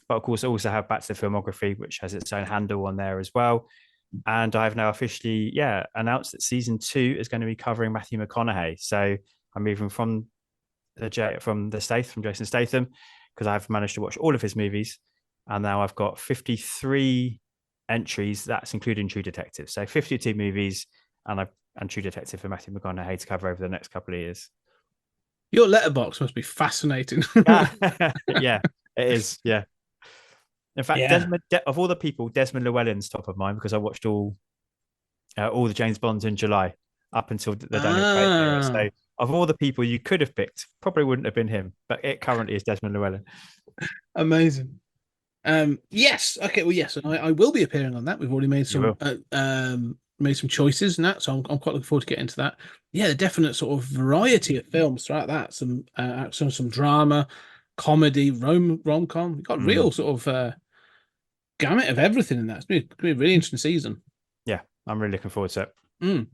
[SPEAKER 7] But of course, I also have Back to the Filmography, which has its own handle on there as well. And I've now officially, announced that season 2 is going to be covering Matthew McConaughey. So I'm moving from Jason Statham, because I've managed to watch all of his movies. And now I've got 53 entries. That's including True Detective. So 52 movies and True Detective for Matthew McConaughey to cover over the next couple of years.
[SPEAKER 6] Your letterbox must be fascinating.
[SPEAKER 7] Yeah, it is. Yeah. In fact, of all the people, Desmond Llewellyn's top of mind because I watched all the James Bonds in July up until the Daniel Craig era. So of all the people you could have picked, probably wouldn't have been him, but it currently is Desmond Llewellyn.
[SPEAKER 6] Amazing. Yes. Okay. Well, yes, and I will be appearing on that. We've already made some choices and that, so I'm quite looking forward to getting into that. Yeah, the definite sort of variety of films throughout that. Some action, some drama, comedy, rom-com. We've got real sort of gamut of everything in that. It's going to be a really interesting season.
[SPEAKER 7] Yeah, I'm really looking forward to it.
[SPEAKER 6] We've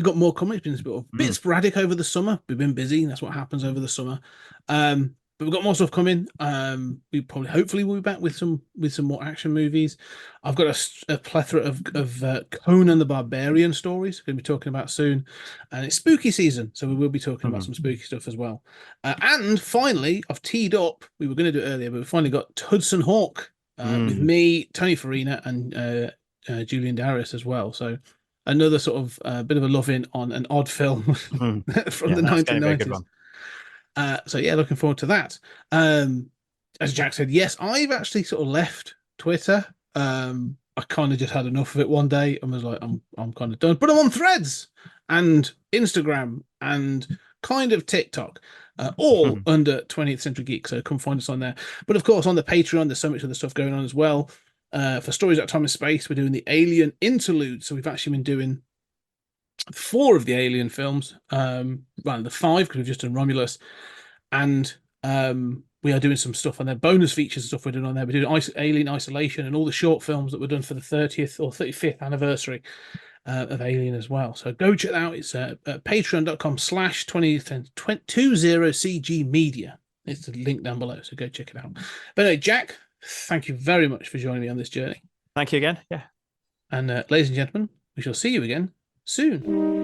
[SPEAKER 6] got more coming. It's been a bit sporadic over the summer. We've been busy. That's what happens over the summer. But we've got more stuff coming. Hopefully we'll be back with some more action movies. I've got a plethora of Conan the Barbarian stories we're going to be talking about soon, and it's spooky season, so we will be talking about some spooky stuff as well. And finally, I've teed up. We were going to do it earlier, but we finally got Hudson Hawk with me, Tony Farina, and Julian Darius as well. So another sort of bit of a love-in on an odd film from the 1990s. Looking forward to that. As Jack said, yes, I've actually sort of left Twitter. I kind of just had enough of it one day and was like, I'm kind of done. But I'm on Threads and Instagram and kind of TikTok, all under 20th Century Geek. So come find us on there. But of course, on the Patreon, there's so much other stuff going on as well. For Stories Out of Time and Space, we're doing the Alien interlude. So we've actually been doing 4 of the Alien films, the 5 because we've just done Romulus, and we are doing some stuff on there, bonus features and stuff we're doing on there. We're doing Alien Isolation and all the short films that were done for the 30th or 35th anniversary of Alien as well. So go check that out. It's at patreon.com/20CG Media. It's the link down below, so go check it out. But anyway, Jack, thank you very much for joining me on this journey.
[SPEAKER 7] Thank you again. Yeah,
[SPEAKER 6] And ladies and gentlemen, we shall see you again soon.